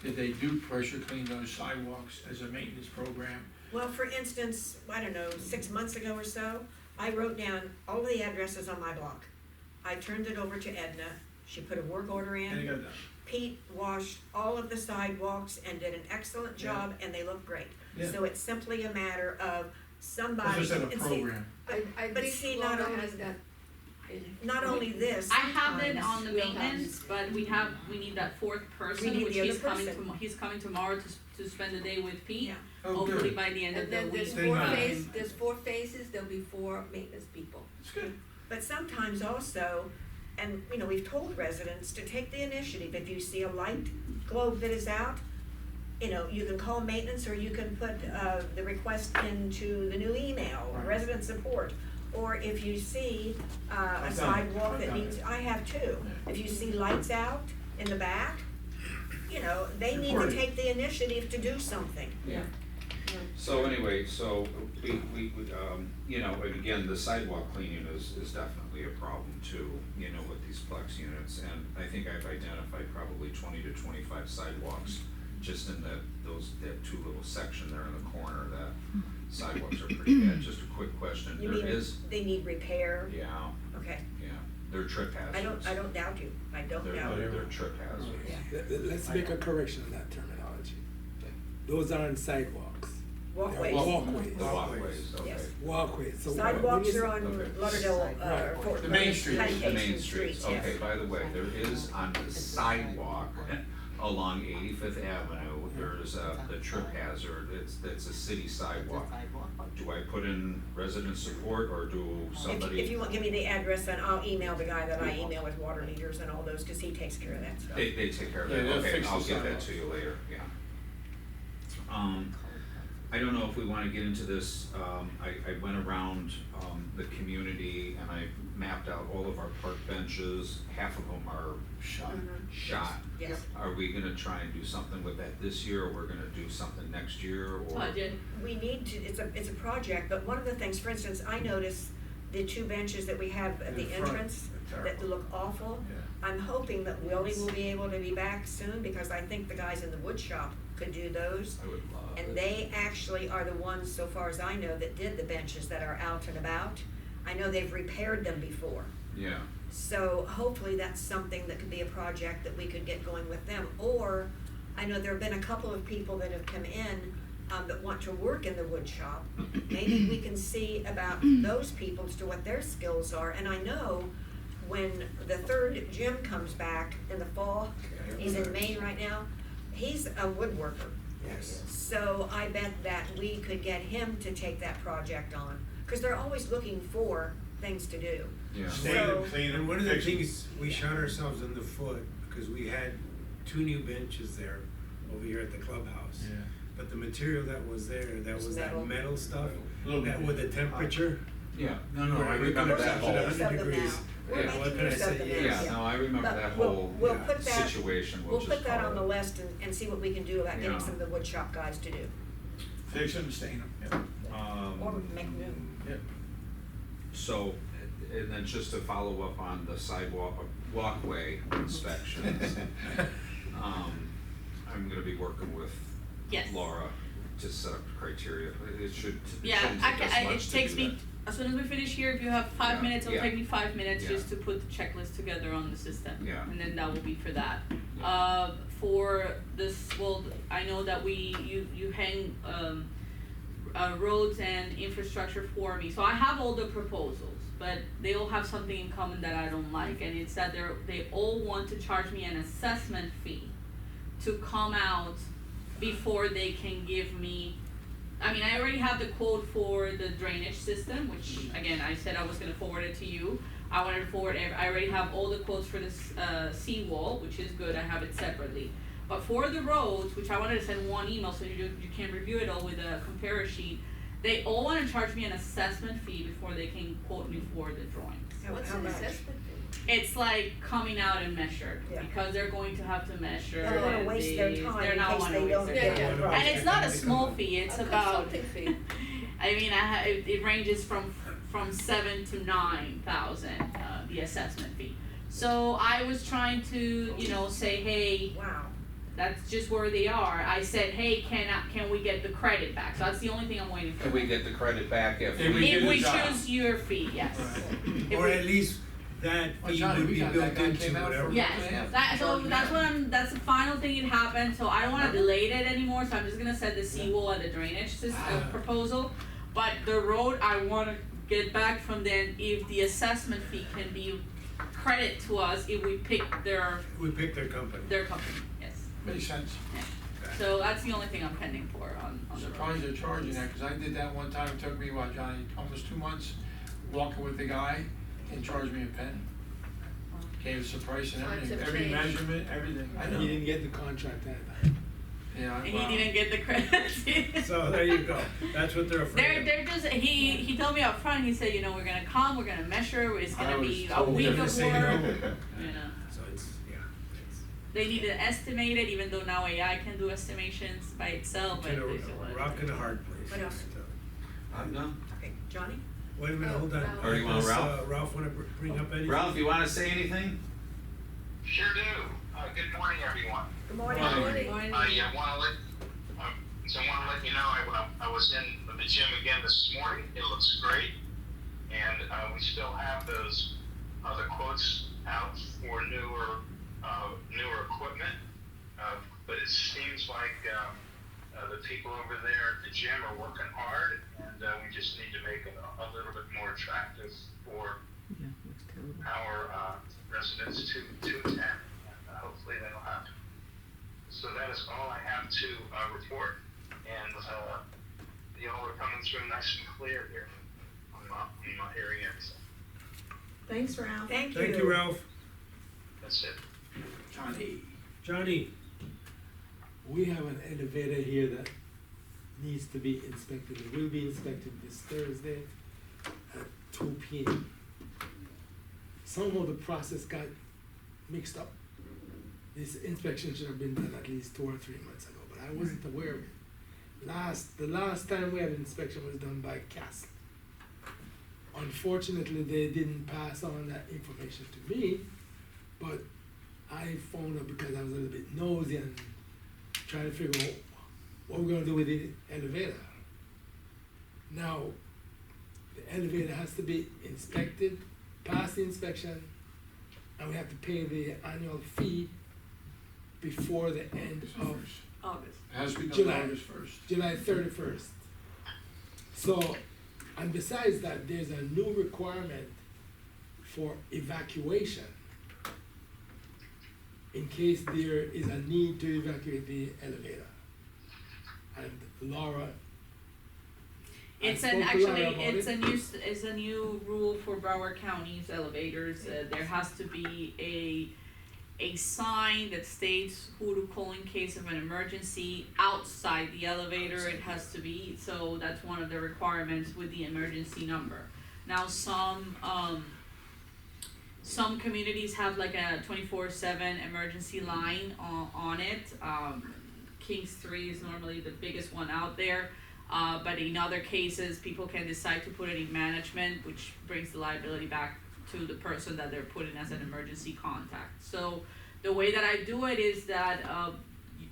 That they do pressure clean those sidewalks as a maintenance program. Well, for instance, I don't know, 6 months ago or so, I wrote down all the addresses on my block. I turned it over to Edna, she put a work order And they in. got that. Pete washed all of the sidewalks and did an excellent Yeah. job, and they look great. Yeah. So it's simply a matter of As somebody. I said, a and see, program. I But think see, not Laura only- has that in. Not only this, I have it sometimes on the we'll have- maintenance, but we need that fourth person, We need which the he's other coming person. he's coming tomorrow to spend the day with Pete. Yeah. Oh, Hopefully good. by the end of And the then week. there's Then four not. phases, there's 4 phases, there'll be 4 maintenance people. It's good. But sometimes also, and you know, we've told residents to take the initiative, if you see a light globe that is out, you know, you can call maintenance or you can put, the request into the new email, Right. resident support. Or if you see, a I've done it. sidewalk I've that done needs, it. I have too. If you see lights out in the back, you know, they need to Report it. take the initiative to do something. Yeah. So anyway, so we, you know, and again, the sidewalk cleaning is definitely a problem too, you know, with these Plex units. And I think I've identified probably 20 to 25 sidewalks just in that 2 little section there in the corner, that sidewalks are pretty bad. Just a quick question, You there mean, is, they need repair? yeah, Okay, they're trip hazards. I don't doubt you, I don't doubt you. They're trip hazards. Yeah. Let's make a correction on that terminology. Those aren't sidewalks. Walkways. Walkways. The walkways, okay. Yes. Walkways, so. when Sidewalks you- are on Okay. Lauderdale, Right. Fort The main Myers, streets. The Plantation main streets, yes. okay, by the way, there is on the sidewalk along 85th Avenue, there's the trip hazard, it's a city sidewalk. Do I put in resident support or do somebody? If you want, give me the address, then I'll email the guy that I email with water meters and all those, cause he takes care of that stuff. They take care of Yeah, that, they'll okay, fix the I'll get that sidewalks. to you later, yeah. I don't know if we wanna get into this, I went around, the community and I mapped out all of our park benches, half of them are Shot. shot. Yes. Are we gonna try and do something with that this year, or we're gonna do something next year, or? Budget. We need to, it's a project, but one of the things, for instance, I noticed the 2 benches that we have at In the front, entrance they're that terrible. look awful. Yeah. I'm hoping that Willie will be able to be back soon, because I think the guys in the wood shop could do those. I would love it. And they actually are the ones, so far as I know, that did the benches that are out and about. I know they've repaired them before. Yeah, So hopefully that's something that could be a project that we could get going with them. Or, I know there have been a couple of people that have come in, that want to work in the wood shop. Maybe we can see about those people as to what their skills are. And I know when the 3rd Jim comes back in the fall, he's in Maine right now, he's a woodworker. Yes. So I bet that we could get him to take that project on, cause they're always looking for things to do. yeah. Stain So- them, clean them, And one of the fix them. things, we shot ourselves in the foot, because we had 2 new benches there over here at the clubhouse. Yeah. But the material that was there, that Was was that metal. metal stuff, Little that bit. with the temperature. Yeah, no, I we remember could that have whole, shot it Use of them 100 degrees. now. We're Yeah, making what can I use of say? them yeah, now, no, I remember But that we'll- whole we'll yeah, put that, situation, we'll just put that call on the it- list and see what we can do about getting Yeah. some of the wood shop guys to do. Fix them, stain them, yeah. Or make new. Yeah. So, and then just to follow up on the walkway inspections, I'm gonna be working with Yes. Laura to set up criteria, it shouldn't Yeah, take us much it to takes do me, as soon as we finish here, if you have 5 Yeah, minutes, it'll yeah. take me 5 minutes Yeah. just to put the checklist together on the system. Yeah. And then that will be for that. Yeah. For this, well, I know that you hang, roads and infrastructure for me, so I have all the proposals, but they all have something in common that I don't like, and it's that they all want to charge me an assessment fee to come out before they can give me, I mean, I already have the quote for the drainage system, which, again, I said I was gonna forward it to you. I wanted to forward, I already have all the quotes for this, seawall, which is good, I have it separately. But for the roads, which I wanted to send one email so you can review it all with a compare sheet, they all wanna charge me an assessment fee before they can quote me for the drawings. What's How an much? assessment fee? It's like coming out and measure, Yeah. because they're going to have to measure. They don't wanna and waste their they're time in not case wanna they waste don't their Yeah, get yeah. the And price. it's not a small fee, it's A about, consulting fee. I mean, it ranges from 7 to 9,000, the assessment fee. So I was trying to, say, hey, Wow. that's just where they are. I said, hey, can we get the credit back? So that's the only thing I'm waiting for. Can we get the credit back if If we If did we the job. choose your fee, yes. If Or we- at least that Well, fee Johnny, would we be got built that guy into came out whatever. for- Yes, Yeah. that's the final thing that happened, so I don't wanna delay it anymore, so I'm just gonna send the seawall and the drainage system proposal. But the road, I wanna get back from them if the assessment fee can be credit to us if we pick their We pick their company. company, yes. Makes sense. So that's the only thing I'm pending for on I'm the road. surprised they're charging that, cause I did that one time, it took me, what, Johnny, almost 2 months, walking with the guy, and charged me a penny. Gave us a price and Times everything, have every changed. measurement, everything, I know. He didn't get the contract either. Yeah, And wow. he didn't get the credit. So there you go, that's what they're afraid of. They're just, he told me up front, he said, we're gonna come, we're gonna measure, it's I gonna was be a told week they're of gonna work, say no. you know. So it's, yeah, it's, They need to estimate it, even though now AI can do estimations by itself, but it's they in still a want. rock and a hard place. What else? I'm done. Okay, Johnny? Wait a minute, Oh, hold on. Ralph. Or you want Does, Ralph? Ralph wanna bring up anything? Ralph, you wanna say anything? Sure do. Good morning, everyone. Good morning. Morning. Morning. I wanna let you know, I was in the gym again this morning. It looks great. And, we still have those other quotes out for newer equipment. But it seems like, the people over there at the gym are working hard, and, we just need to make it a little bit more attractive for our, residents to attend, and hopefully that'll happen. So that is all I have to, report, and, y'all are coming through nice and clear here. I'm not hearing anything. Thanks, Ralph. Thank you. Thank you, Ralph. That's it. Johnny. Johnny, We have an elevator here that needs to be inspected. It will be inspected this Thursday at 2 p.m. Somehow the process got mixed up. This inspection should have been done at least 2 or 3 months ago, but I wasn't aware of it. The last time we had an inspection was done by Castle. Unfortunately, they didn't pass on that information to me, but I phoned up because I was a little bit nosy and trying to figure out what we're gonna do with the elevator. Now, the elevator has to be inspected, pass the inspection, and we have to pay the annual fee before the end of August. It has to be done July. August 1st. July 31st. So, and besides that, there's a new requirement for evacuation in case there is a need to evacuate the elevator. And Laura, It's I an, spoke to Laura actually, about it's a new rule for Broward County's elevators, there has to be a sign that states who to call in case of an emergency outside the elevator, it has to be, so that's one of the requirements with the emergency number. Now, some communities have like a 24/7 emergency line on it, Kings 3 is normally the biggest one out there. But in other cases, people can decide to put it in management, which brings the liability back to the person that they're putting as an emergency contact. So the way that I do it is that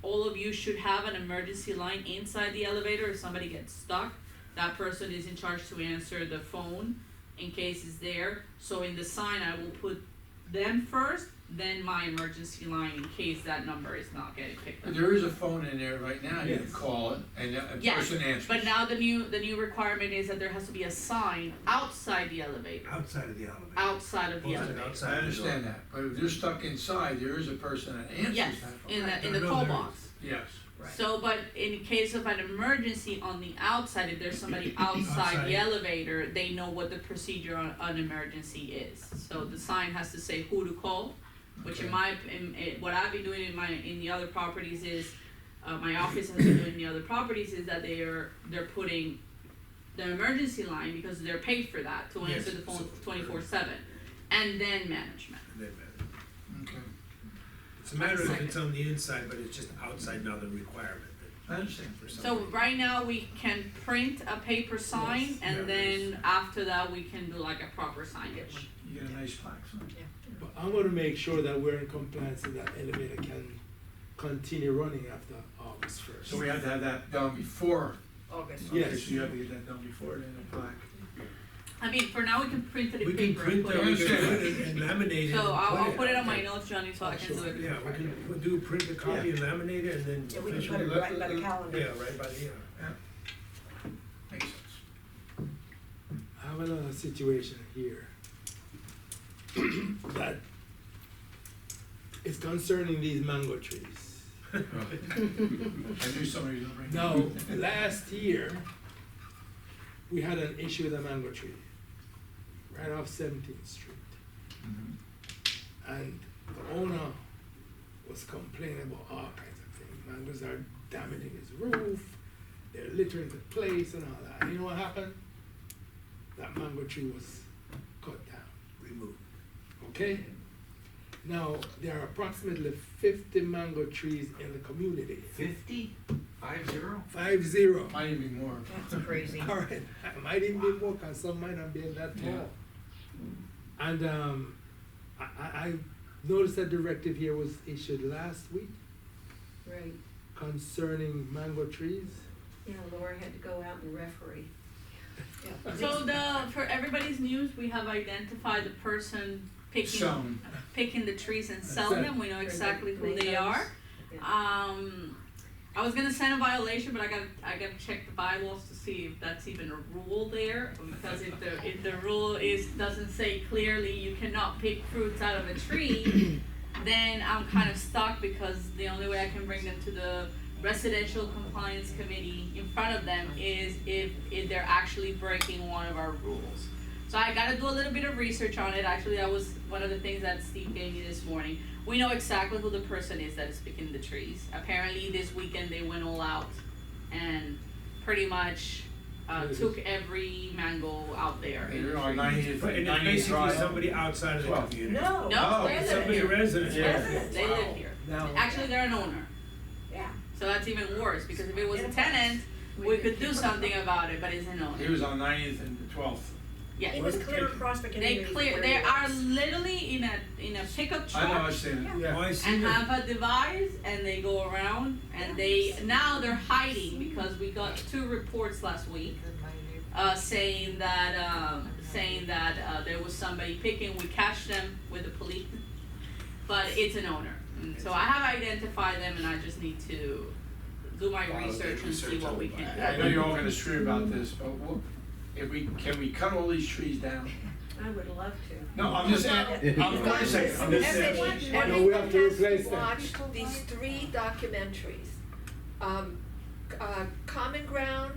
all of you should have an emergency line inside the elevator. If somebody gets stuck, that person is in charge to answer the phone in case it's there. So in the sign, I will put them first, then my emergency line in case that number is not getting picked up. But there is a phone in there right now, you can Yes. call it, and a Yes, person answers. But now the new requirement is that there has to be a sign outside the elevator, outside of the elevator. outside of the Posted elevator. I outside the door. understand that, but if they're stuck inside, there is a person that answers Yes, that phone. in the No, call there box. Yes. So, but in case of an emergency on the outside, if there's somebody outside Outside. the elevator, they know what the procedure on an emergency is. So the sign has to say who to call, Which Okay. what I've been doing in the other properties is, my office has been doing in the other properties is that they're putting the emergency line, because they're paid for that, to Yes, answer the phone so- 24/7, and then management. And then, Okay, it's a matter of if it's on the inside, but it's just outside now the requirement. I understand. For So somebody. right now, we can print a paper sign, Yes, and yeah, then after that, we can do like a proper signage. You get a nice plaque, so. But I'm gonna make sure that we're in compliance so that elevator can continue running after August first. So we have to have that done before. August. Okay, Yes. so you have to get that done before then, the plaque. I mean, for now, we can print it in We can paper. print and put it, it we on- can print it and laminate it. So and I'll put it on out my there. notes, Johnny, so I can do it. Yeah, we can, we'll do, print the copy and laminate it and then. Yeah, we can officially- put it right by the calendar. Yeah, right by the, Makes sense. I have another situation here that is concerning these mango trees. I knew somebody was gonna bring. Now, last year, we had an issue with a mango tree, right off 17th Street. Mhm. And the owner was complaining about all kinds of things. Mangoes are damaging his roof, they're littering the place and all that. And you know what happened? That mango tree was cut down, removed. okay? Now, there are approximately 50 mango trees in the community. 50? 50? 50. Might even be more. That's crazy. All right, it might even be more, cause some might not be that Yeah. tall. And, I noticed that directive here was issued last week Right, concerning mango trees. yeah, Laura had to go out and referee. Yeah. So for everybody's news, we have identified the person Some. picking the trees and selling them, we know exactly who they are. I was gonna send a violation, but I gotta check the bylaws to see if that's even a rule there, because if the rule doesn't say clearly you cannot pick fruits out of a tree, then I'm kind of stuck, because the only way I can bring them to the residential compliance committee in front of them is if they're actually breaking one of our rules. So I gotta do a little bit of research on it. Actually, that was one of the things that Steve gave me this morning. We know exactly who the person is that is picking the trees. Apparently this weekend they went all out and pretty much took every mango out there. You're on 90th, But, and it's 90th basically drive. somebody outside of the 12. community. No. No, they're It's living somebody here. resident. Yeah. Residents. They live here. Now, Actually, they're an owner, Yeah. so that's even worse, because if it was a tenant, we could do something about it, but it's an He owner. was on 90th and the 12th. Yeah. It was clear across the community. where They it are was. literally in a pickup truck. I know, I've seen it. yeah. Oh, I see And that. have a device, and they go around, and now they're hiding, because we got 2 reports last week, saying that there was somebody picking, we catch them with the police, but it's an owner. And so I have identified them, and I just need to do my Follow the research and see research what we on can it. do. I know you're all gonna scream about this, but can we cut all these trees down? I would wove to. No, I'm just saying, wait a second, I'm just saying. No, we have to replace them. Watched these 3 documentaries. Common Ground,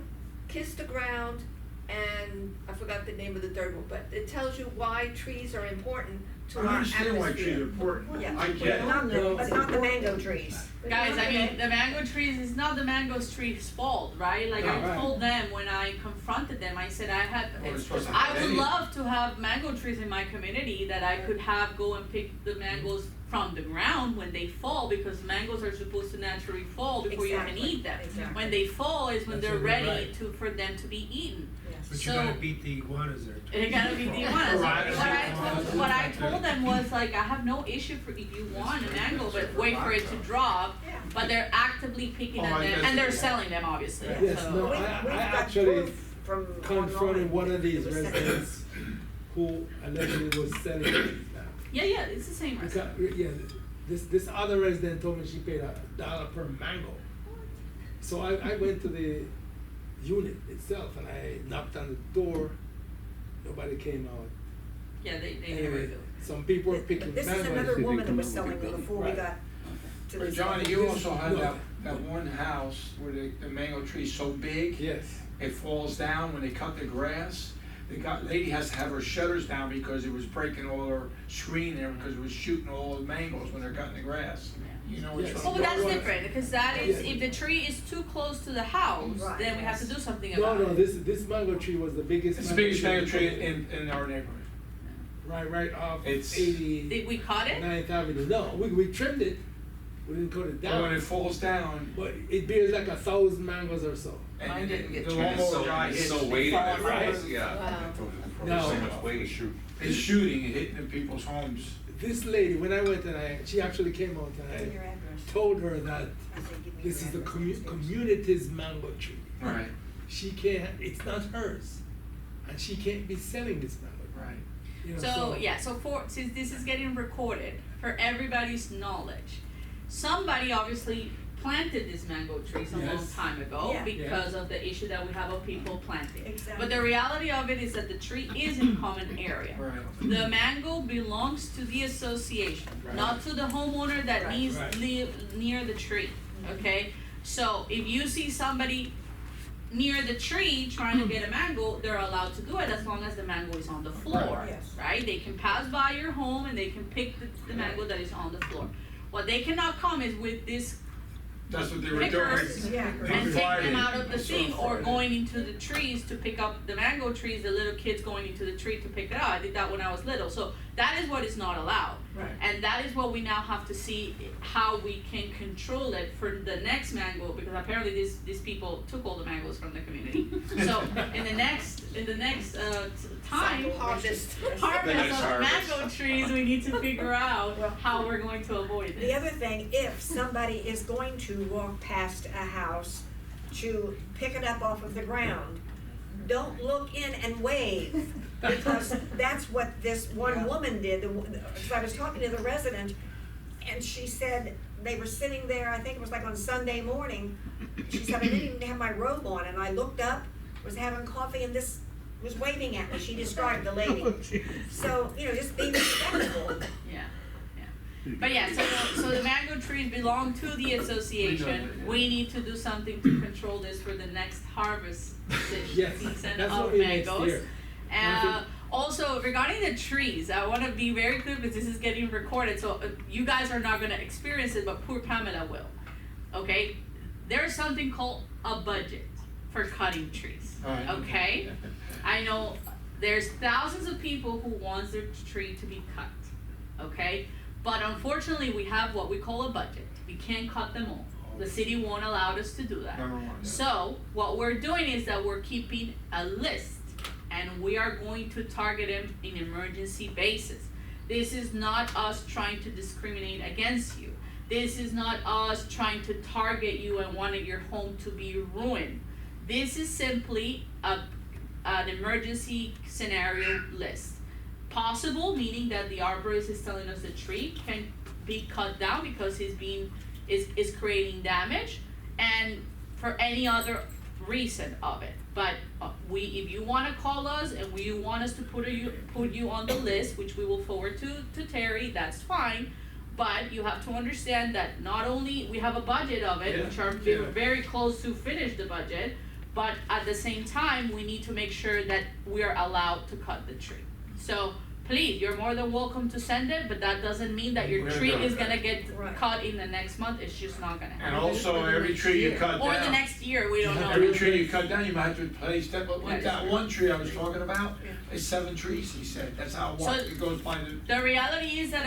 Kiss the Ground, and I forgot the name of the third one, but it tells you why trees are important to our I atmosphere. understand why trees are important, Yeah. I get it. But not the mango trees. Guys, I mean, the mango trees is not the mango tree's fault, right? Like I Right. told them when I confronted them, I said Well, it's supposed to I have would any- love to have mango trees in my community that I could have go and pick the mangoes from the ground when they fall, because mangoes are supposed to naturally fall before you can Exactly, eat them. exactly. When they fall is when That's they're right. ready for them to be eaten. But you So- gotta beat the iguanas there. too. It gotta be the iguanas. Right. What I told them was like, I have no issue for if you want a mango, but wait for it to drop. Yeah. But they're actively picking Oh, at I them, guess- and they're selling them, obviously, Yes, so. no, We've I got actually proof from confronted online. one of these It was sent. residents who allegedly was selling trees now. Yeah, it's the same Because, recipe. yeah, this other resident told me she paid $1 per mango. So I went to the unit itself and I knocked on the door, nobody came out. Yeah, they never Anyway, do. some people were picking But this mangoes. is another woman that was selling them before we Right. got to But this. Johnny, you also had No. that one house where the mango tree's so big, Yes, it falls down when they cut the grass. lady has to have her shutters down because it was breaking all her screen there because it was shooting all the mangoes when they're cutting the grass. You know which Yes. Oh, one? but that's different, because that is, if the tree is too close to the house, Right, then we have to do something No, about no, it. this mango tree was the biggest. It's the biggest mango tree in our neighborhood. Right off It's- 89th Did we cut it? Avenue. No, we trimmed it, we didn't cut it And when down, it falls down, but it bears like 1,000 mangoes or so. and Mine didn't get the trimmed. lawnmower guy It's hits so it, weighty, falls right? right. Yeah. Wow. No. So much weight. It's shooting and hitting in people's homes. This lady, when I went and she actually came out Give me and your I address. told her that I said, give me this your is the address. community's mango tree. Right, She can't, it's not hers, and she can't be selling this mango tree. right. You know, So, yeah, so since this is getting recorded, for everybody's knowledge, somebody obviously planted this mango trees a long Yes. time ago Yeah. because of the issue that we have of people planting. Exactly. But the reality of it is that the tree is in common area. Right. The mango belongs to the association, not to the homeowner that Right. needs Right. live near the tree, okay? So if you see somebody near the tree trying to get a mango, they're allowed to do it as long as the mango is on the floor, Right. Yes. right? They can pass by your home and they can pick the mango that is on the floor. What they cannot come is with this That's what they were doing. pickers Yeah. and take them out of the I saw thing, or Friday. going into the trees to pick up the mango trees, the little kids going into the tree to pick it up. I did that when I was little, so that is what is not allowed. Right. And that is what we now have to see how we can control it for the next mango, because apparently these people took all the mangoes from the community. So in the next time, Harvest. harvest of mango trees, we need to figure out how we're going to avoid it. The other thing, if somebody is going to walk past a house to pick it up off of the ground, don't look in and wave, because that's what this one woman did. Because I was talking to the resident, and she said they were sitting there, I think it was like on Sunday morning. She said, I didn't even have my robe on, and I looked up, was having coffee, and this was waving at me. She described the lady. So, just be respectful. Yeah, yeah. But yeah, so the mango trees belong to the association. We need to do something to control this for the next harvest Yes, season that's of what we next mangoes. year. Also, regarding the trees, I wanna be very clear because this is getting recorded, so you guys are not gonna experience it, but poor Pamela will. Okay? There's something called a budget for cutting trees, Alright. okay? I know there's thousands of people who want their tree to be cut, okay? But unfortunately, we have what we call a budget. We can't cut them all. The city won't allow us to do that. Number one, yeah. So what we're doing is that we're keeping a list, and we are going to target them in emergency basis. This is not us trying to discriminate against you. This is not us trying to target you and wanting your home to be ruined. This is simply an emergency scenario list. Possible, meaning that the arborist is telling us the tree can be cut down because is creating damage, and for any other reason of it. But if you wanna call us and you want us to put you on the list, which we will forward to Terry, that's fine. But you have to understand that not only we have a budget of it, which we're very close to finish the budget, but at the same time, we need to make sure that we are allowed to cut the tree. So please, you're more than welcome to send it, but that doesn't mean that your We're gonna tree do it. is gonna get Right. cut in the next month. It's just not gonna And happen. also, every tree you cut Or the down, next year, we don't know. every tree you cut down, you might have to replace that, but like Yes. that one tree I was talking about, it's 7 trees, he said, that's how So- it goes by the. The reality is that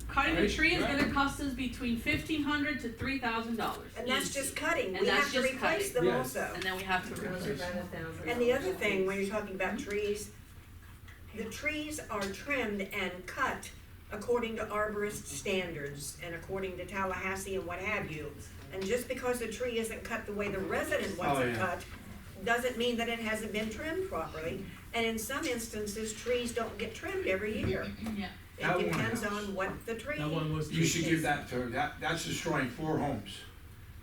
cutting a Right, tree is right. gonna cost us between $1,500 to $3,000. And that's just cutting. And We that's have to just replace cutting. them Yes. also. And then we have to Those are replace. about $1,000. And the other thing, when you're talking about trees, the trees are trimmed and cut according to arborist standards and according to Tallahassee and what have you. And just because the tree isn't cut the way the resident wants Oh, it yeah. cut, doesn't mean that it hasn't been trimmed properly. And in some instances, trees don't get trimmed every year. Yeah. That It one depends house. on what the tree That one was. You should give that to her, that's destroying 4 homes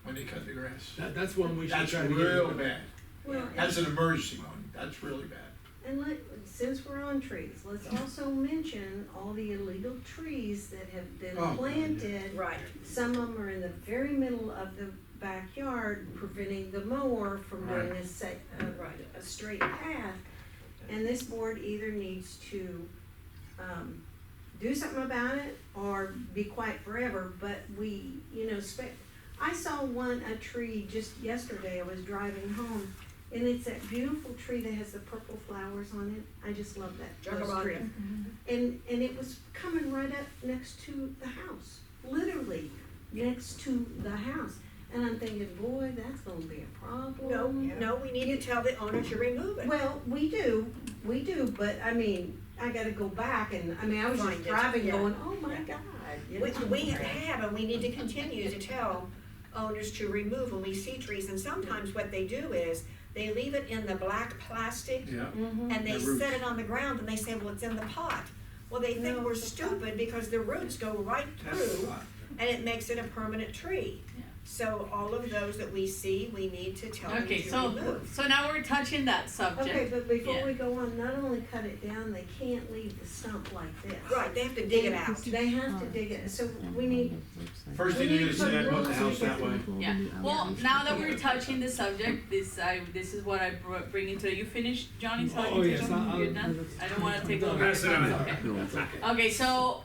when they cut the grass. That's one we should That's try to get real rid of. bad, Well, that's an emergency one, that's really bad. and since we're on trees, let's also mention all the illegal trees that have been Oh, planted. Right. Some of them are in the very middle of the backyard, preventing the mower from doing Right. a straight path. And this board either needs to, do something about it or be quiet forever, but we, I saw a tree just yesterday, I was driving home, and it's that beautiful tree that has the purple flowers on it. I just love those trees. And it was coming right up next to the house, literally next to the house. And I'm thinking, boy, that's gonna be a problem. No, we need to tell the owner to remove it. Well, we do, but I mean, I gotta go back and, I was Find just it, driving yeah. going, oh my Yeah. God. We have, and we need to continue to tell owners to remove when we see trees, and sometimes what they do is, they leave it in the black plastic, Yeah. Mhm. and they The roots. set it on the ground, and they say, well, it's in the pot. Well, they think No, we're it's the pot. stupid because the roots go right That's a through, lot. and it makes it a permanent tree. Yeah. So all of those that we see, we need to tell them Okay, to so, remove. so now we're touching that subject. Okay, but before Yeah. we go on, not only cut it down, they can't leave the stump like this. Right, they have to dig it out. They have to dig it, so we need, First thing you need to say, put the house that way. Yeah, well, now that we're touching the subject, this is what I bring into, you finished, Johnny, so I can Oh, take yes, over? I'll- You're done? I don't wanna take over. Pass it on. Okay. Okay, so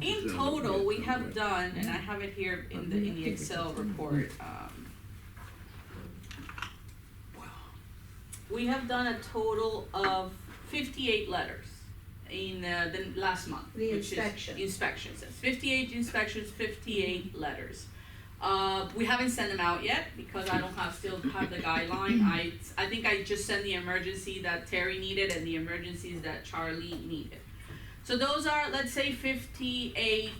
in total, we have done, and I have it here in the Excel report, we have done a total of 58 letters in the last month, The which inspection. is inspections. 58 inspections, 58 letters. We haven't sent them out yet because I don't still have the guideline. I think I just sent the emergency that Terry needed and the emergencies that Charlie needed. So those are, let's say, 58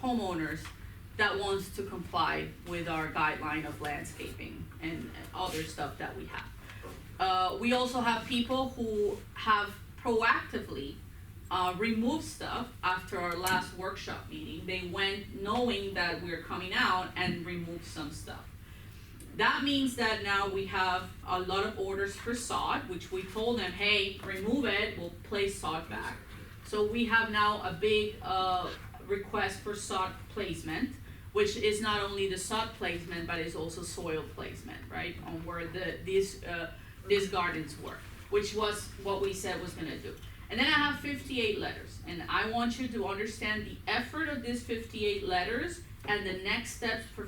homeowners that wants to comply with our guideline of landscaping and other stuff that we have. We also have people who have proactively removed stuff after our last workshop meeting. They went knowing that we're coming out and removed some stuff. That means that now we have a lot of orders for sod, which we told them, hey, remove it, we'll place sod back. So we have now a big request for sod placement, which is not only the sod placement, but it's also soil placement, right? On where these gardens were, which was what we said was gonna do. And then I have 58 letters, and I want you to understand the effort of these 58 letters and the next steps for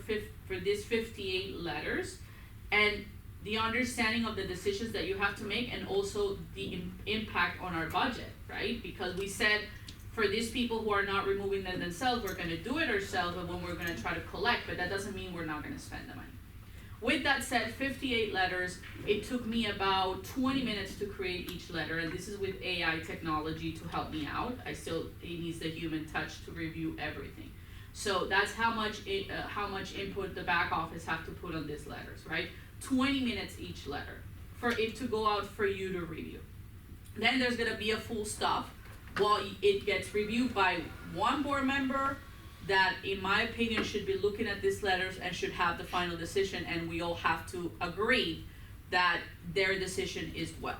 these 58 letters, and the understanding of the decisions that you have to make, and also the impact on our budget, right? Because we said for these people who are not removing them themselves, we're gonna do it ourselves, but when we're gonna try to collect, but that doesn't mean we're not gonna spend the money. With that said, 58 letters, it took me about 20 minutes to create each letter, and this is with AI technology to help me out. It needs the human touch to review everything. So that's how much input the back office have to put on these letters, right? 20 minutes each letter for it to go out for you to review. Then there's gonna be a full stop while it gets reviewed by one board member that, in my opinion, should be looking at these letters and should have the final decision, and we all have to agree that their decision is well.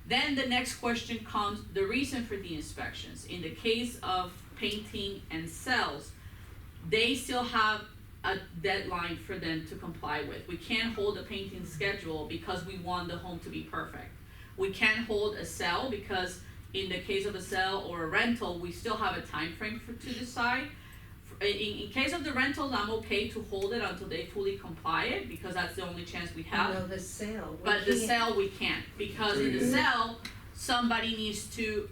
Then the next question comes, the reason for the inspections. In the case of painting and cells, they still have a deadline for them to comply with. We can't hold a painting schedule because we want the home to be perfect. We can't hold a cell because in the case of a cell or a rental, we still have a time frame to decide. In case of the rentals, I'm okay to hold it until they fully comply it, because that's the only chance we have. no, the sale. we But the can't- cell, we can't, because in the cell, somebody needs to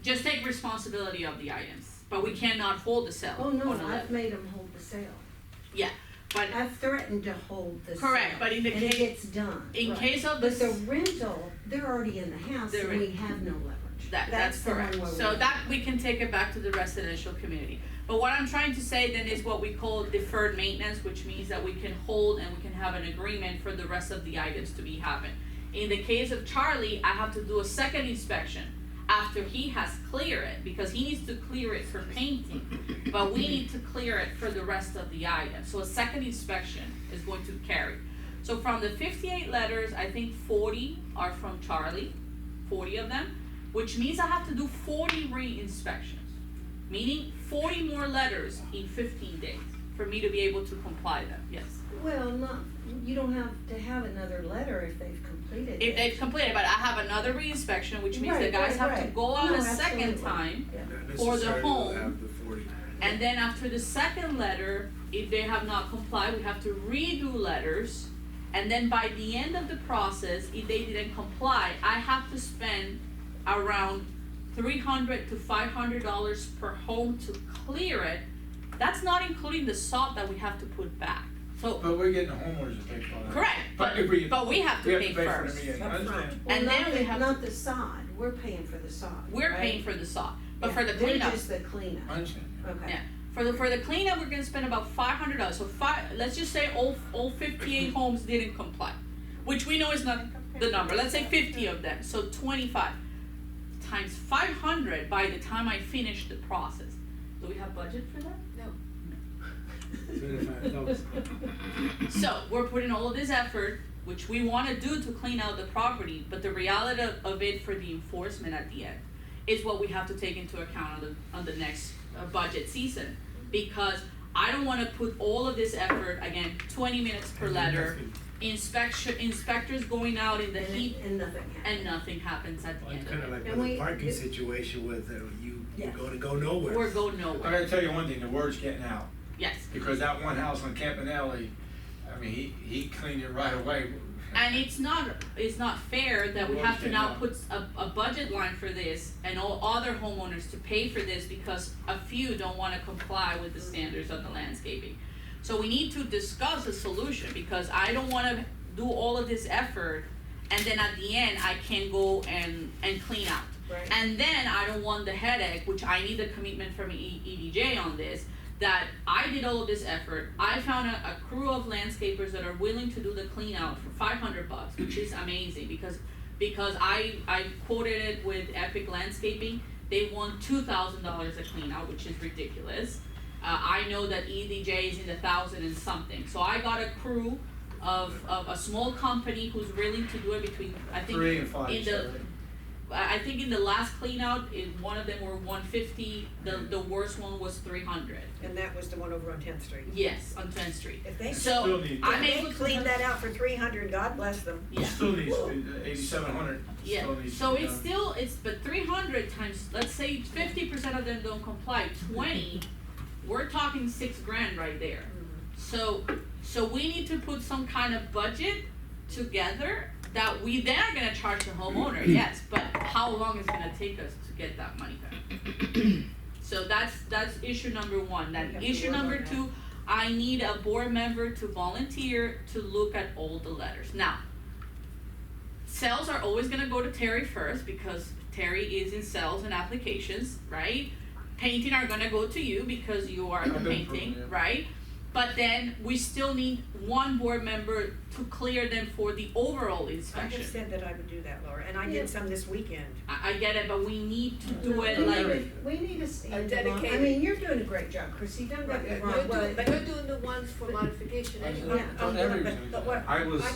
just take responsibility of the items, but we cannot hold the cell. Oh, no, on a I've level. made them hold the sale. Yeah, but I've threatened to hold the sale. correct, but in the And it case, gets done. in right. case of But the this, rental, they're already in the house They're and we in- have no leverage. that's the one correct, where so we- that, we can take it back to the residential community. But what I'm trying to say then is what we call deferred maintenance, which means that we can hold and we can have an agreement for the rest of the items to be happen. In the case of Charlie, I have to do a second inspection after he has cleared it, because he needs to clear it for painting, but we need to clear it for the rest of the items. So a second inspection is going to carry. So from the 58 letters, I think 40 are from Charlie, 40 of them, which means I have to do 40 re-inspections, meaning 40 more letters in 15 days. for me to be able to comply them, yes. Well, not, you don't have to have another letter if they've completed it. If they've completed, but I have another re-inspection, which means the Right, guys right, have to right. go out No, a second absolutely. time. Yeah. Not For the necessarily will home. have the 40. And then after the second letter, if they have not complied, we have to redo letters. And then by the end of the process, if they didn't comply, I have to spend around $300 to $500 per home to clear it. That's not including the salt that we have to put back. So, But we're getting the homeowners to pay for all that. correct, but if we have to pay for first. the meeting, I Up front. understand. Well, And then not we the- have not the sod, we're paying for the sod, We're right? paying for the salt, but for the Yeah, they're cleanup, just the cleanup, I understand. okay. yeah. For the cleanup, we're gonna spend about $500. So let's just say all 58 homes didn't comply, which we know is not the number. Let's say 50 of them, so 25 times 500 by the time I finish the process. Do we have budget for that? $25,000. So we're putting all of this effort, which we wanna do to clean out the property, but the reality of it for the enforcement at the end is what we have to take into account on the next budget season. Because I don't wanna put all of this effort, again, 20 minutes per letter, inspectors going out in the heat, And nothing happened. and nothing happens at the Well, end it's of kinda it. like And with the we- parking situation with, you're Yes. gonna go nowhere. We're going I nowhere, gotta tell you one thing, the word's getting out, yes. because that one house on Campanelli, I mean, he cleaned it right away. And it's not fair that we Well, have to now yeah. put a budget line for this and all other homeowners to pay for this because a few don't wanna comply with the standards of the landscaping. So we need to discuss a solution because I don't wanna do all of this effort and then at the end I can go and clean out. Right. And then I don't want the headache, which I need a commitment from EDJ on this, that I did all of this effort, I found a crew of landscapers that are willing to do the clean out for $500, which is amazing, because I quoted it with Epic Landscaping, they want $2,000 a clean out, which is ridiculous. I know that EDJ is in the 1,000 and something, so I got a crew of a small company who's willing to do it between, I think, 3 and 5, in the, I think in the last clean out, one of them were 150, the worst one was 300. And that was the one over on 10th Street. Yes, on 10th Street. If they, So Still need- I'm if able they to cleaned that out for 300, God bless them. It Yeah, still needs, 8,700 yeah. still needs to So be it's done. still, but 300 times, let's say 50% of them don't comply, 20, we're talking $6,000 right there. So we need to put some kind of budget together that we then are gonna charge the homeowner, yes, but how long is it gonna take us to get that money back? So that's issue number one. Then We have to issue work number on that. two, I need a board member to volunteer to look at all the letters. Now, sales are always gonna go to Terry first because Terry is in sales and applications, right? Painting are gonna go to you because you are the I've been painting, proven, yeah. right? But then we still need one board member to clear them for the overall I inspection. just said that I would do that, Laura, and I Yeah. did some this weekend. I get it, but we need to do No, it we like, need a- We need a standalone, I dedicated- mean, you're doing a great job, Chrissy, don't get me wrong, but. You're doing the ones for modification I anyway. Yeah, Not everybody's gonna but do what, I was, I I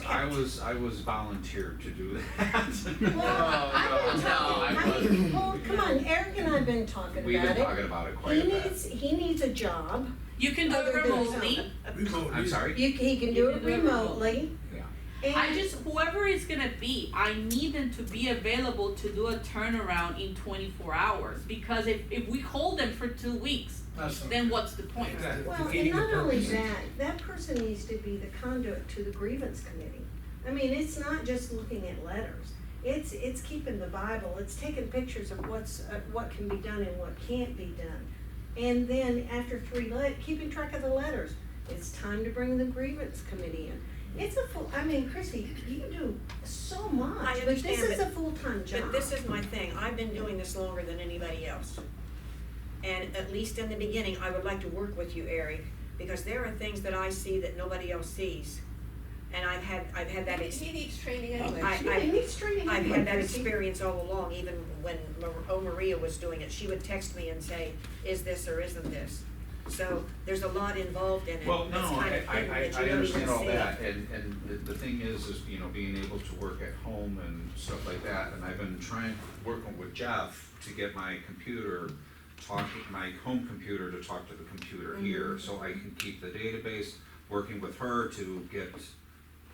kept- was volunteered to do that. Well, I've been talking, I mean, well, come on, Eric and I have been talking We've been about it. talking about it quite a bit. He needs a job, you can do it Other than remotely. I'm sorry? he can do it remotely, Yeah. I and, just, whoever it's gonna be, I need them to be available to do a turnaround in 24 hours. Because if we hold them for 2 weeks, That's not- then what's the point? Exactly. well, and defeating the not only purpose. that person needs to be the conduit to the grievance committee. I mean, it's not just looking at letters, it's keeping the Bible, it's taking pictures of what can be done and what can't be done. And then after keeping track of the letters, it's time to bring the grievance committee in. It's a I mean, Chrissy, you do so much, I but this understand, is a full-time job. But this is my thing, I've been doing this longer than anybody else. And at least in the beginning, I would like to work with you, Eric, because there are things that I see that nobody else sees. And I've had that He needs training anyway. Yeah, he needs training I've anyway, had that Chrissy. experience all along, even when Maria was doing it, she would text me and say, is this or isn't this? So there's a lot involved in it. Well, no, That's kind of hidden that you don't even understand all see. that, and the thing is, you know, being able to work at home and stuff like that, and I've been working with Jeff to get my computer my home computer to talk to the computer here, so I can keep the database, working with her to get,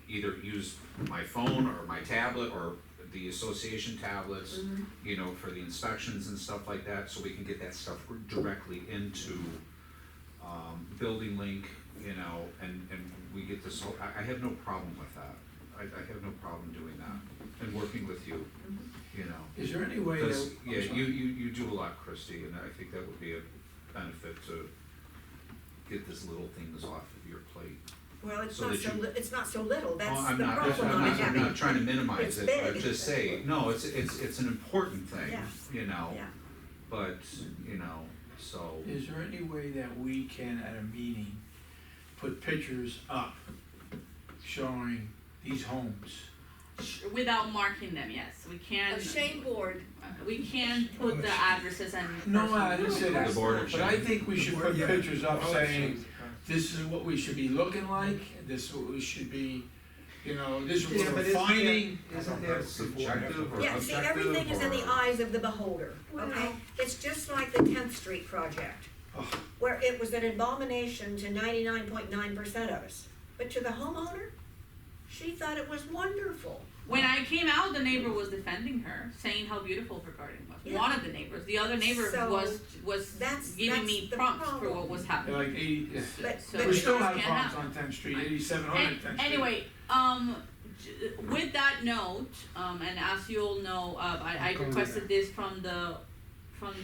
either use my phone or my tablet or the association tablets, you know, for the inspections and stuff like that, so we can get that stuff directly into, Building Link, you know, and we get this whole, I have no problem with that. I have no problem doing that, and working with you, you know. Is there any way that? Because, I'm yeah, sorry. you do a lot, Christie, and I think that would be a benefit to get this little things off of your plate. Well, it's So not that so, you- it's not so little, Oh, that's I'm the not, problem I'm I'm not, I'm having. not trying to minimize It's it, I'm big. just saying, no, it's an important thing, Yeah. you know? Yeah. But, you know, so, Is there any way that we can, at a meeting, put pictures up showing these homes? Without marking them, yes, we can. A shame board, We can put the addresses and. No, I didn't say that, The board of but I shame. think we should put Yeah. pictures up Oh, saying, this is what we should be looking like, this is what we should be, you know, this is Yeah, what but we're isn't finding. Isn't there subjective or Yeah, see, everything is in the eyes of the beholder, okay? It's just like the 10th Street project, Oh. where it was an abomination to 99.9% of us. But to the homeowner, she thought it was wonderful. When I came out, the neighbor was defending her, saying how beautiful her garden was. Yeah. One of the neighbors, the other neighbor So, was that's giving me the prompts for problem. what was They're happening. like 80, yeah. But, So- but We still you know, have can't problems happen. on 10th Street, 8700 10th Street. Anyway, with that note, and as you all know, I requested this from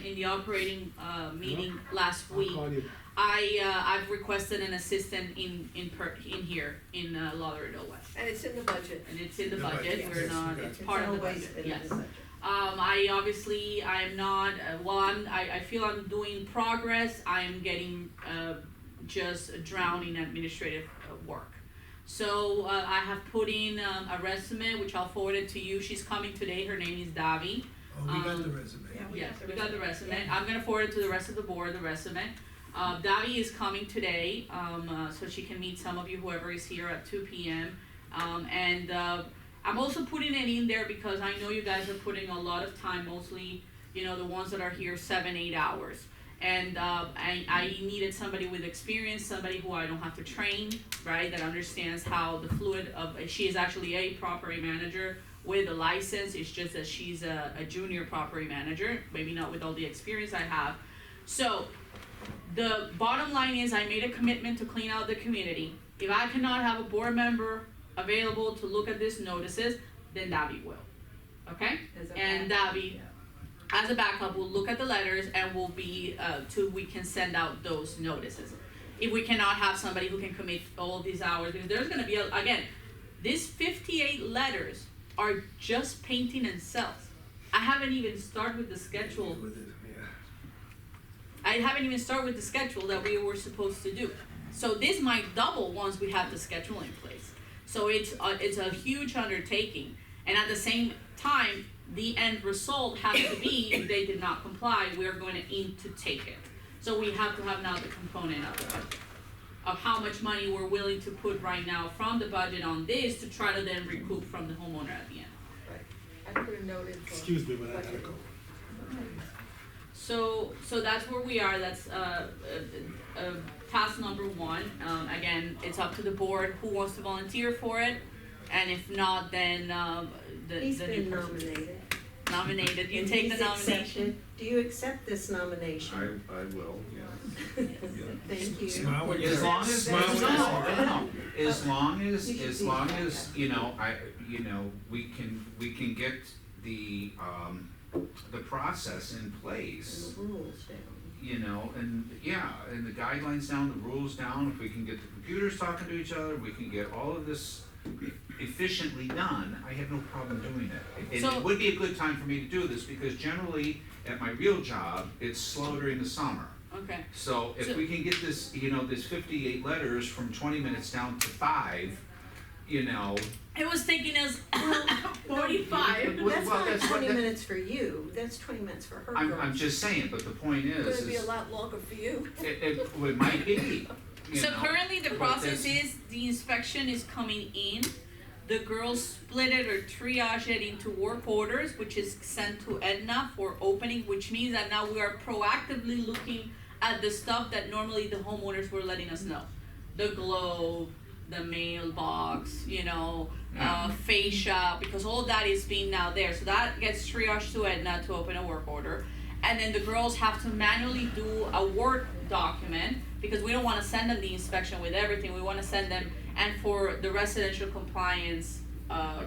in the operating, meeting last I'll week. call you. I've requested an assistant in here, in Lauderdale West. and it's in the budget. And it's in the The budget, budget, we're yes, not, you got it's it. part of the always budget, been in yes. the budget. I'm not, I feel I'm doing progress, I'm getting, just drowning in administrative work. So, I have put in, a resume, which I'll forward it to you, she's coming today, her name is Davi. Oh, we got the resume. Yeah. Yes, we got the resume, I'm gonna forward it to the rest of the board, the resume. Davi is coming today, so she can meet some of you, whoever is here at 2 p.m. I'm also putting it in there because I know you guys are putting a lot of time, mostly, you know, the ones that are here 7-8 hours. And I needed somebody with experience, somebody who I don't have to train, right, that understands how the fluid of, she is actually a property manager with a license, it's just that she's a junior property manager, maybe not with all the experience I have. So, the bottom line is I made a commitment to clean out the community. If I cannot have a board member available to look at these notices, then Davi will, okay? And Davi, as a backup, will look at the letters and will be, till we can send out those notices. If we cannot have somebody who can commit all these hours, because there's gonna be, again, these 58 letters are just painting and sales. I haven't even started with the schedule. With it, yeah. I haven't even started with the schedule that we were supposed to do. So this might double once we have the schedule in place. So it's a huge undertaking, and at the same time, the end result has to be, if they did not comply, we are going to aim to take it. So we have to have now the component of the budget, of how much money we're willing to put right now from the budget on this to try to then recoup from the homeowner at the end. I put a note in for. Excuse me, but I gotta budget. go. So that's where we are, that's, task number one. Again, it's up to the board who wants to volunteer for it, and if not, then, He's the been new person. nominated. You And take the he's accepted. nomination. Do you accept this nomination? I will, yeah. Thank you. Smile when you As say long it. as, Smile when you say it. no, as long You should as, be you know, we can get the process in place, And the rules down. you know, and yeah, and the guidelines down, the rules down, if we can get the computers talking to each other, we can get all of this efficiently done, I have no problem doing it. And So- it would be a good time for me to do this, because generally, at my real job, it's slow during the summer. Okay, So if So- we can get this, you know, this 58 letters from 20 minutes down to 5, you know. it was taking us 45. Well, That's well, not that's what 20 that- minutes for you, that's 20 minutes for her. I'm girl. just saying, but the point It's gonna be a is lot longer for you. it might be, you So know. currently, the but process this- is, the inspection is coming in, the girls split it or triage it into work orders, which is sent to Edna for opening, which means that now we are proactively looking at the stuff that normally the homeowners were letting us know. The globe, the mailbox, fascia, because all that is being now there. So that gets triaged to Edna to open a work order. And then the girls have to manually do a Word document, because we don't wanna send them the inspection with everything, we wanna send them, and for the residential compliance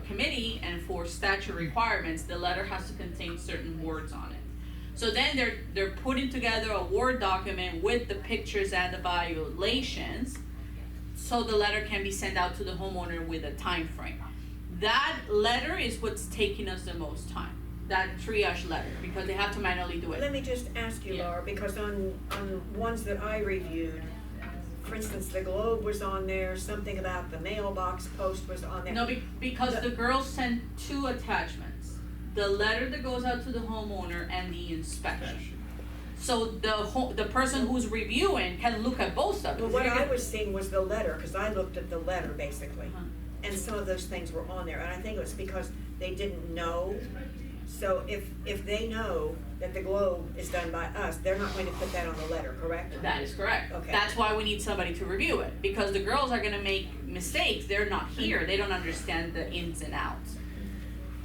committee and for statute requirements, the letter has to contain certain words on it. So then they're putting together a Word document with the pictures and the violations, so the letter can be sent out to the homeowner with a time frame. That letter is what's taking us the most time, that triage letter, because they have to manually do it. Let me just ask you, Yeah. Laura, because on ones that I reviewed, for instance, the Globe was on there, something about the mailbox post was on there. No, because the girls sent two attachments, the letter that goes out to the homeowner and the inspection. So the person who's reviewing can look at both of them. Well, what I was seeing was the letter, cause I looked at the letter basically, Uh-huh. and some of those things were on there, and I think it was because they didn't know. So if they know that the Globe is done by us, they're not going to put that on the letter, correct? That is correct. Okay. That's why we need somebody to review it, because the girls are gonna make mistakes, they're not here, they don't understand the ins and outs.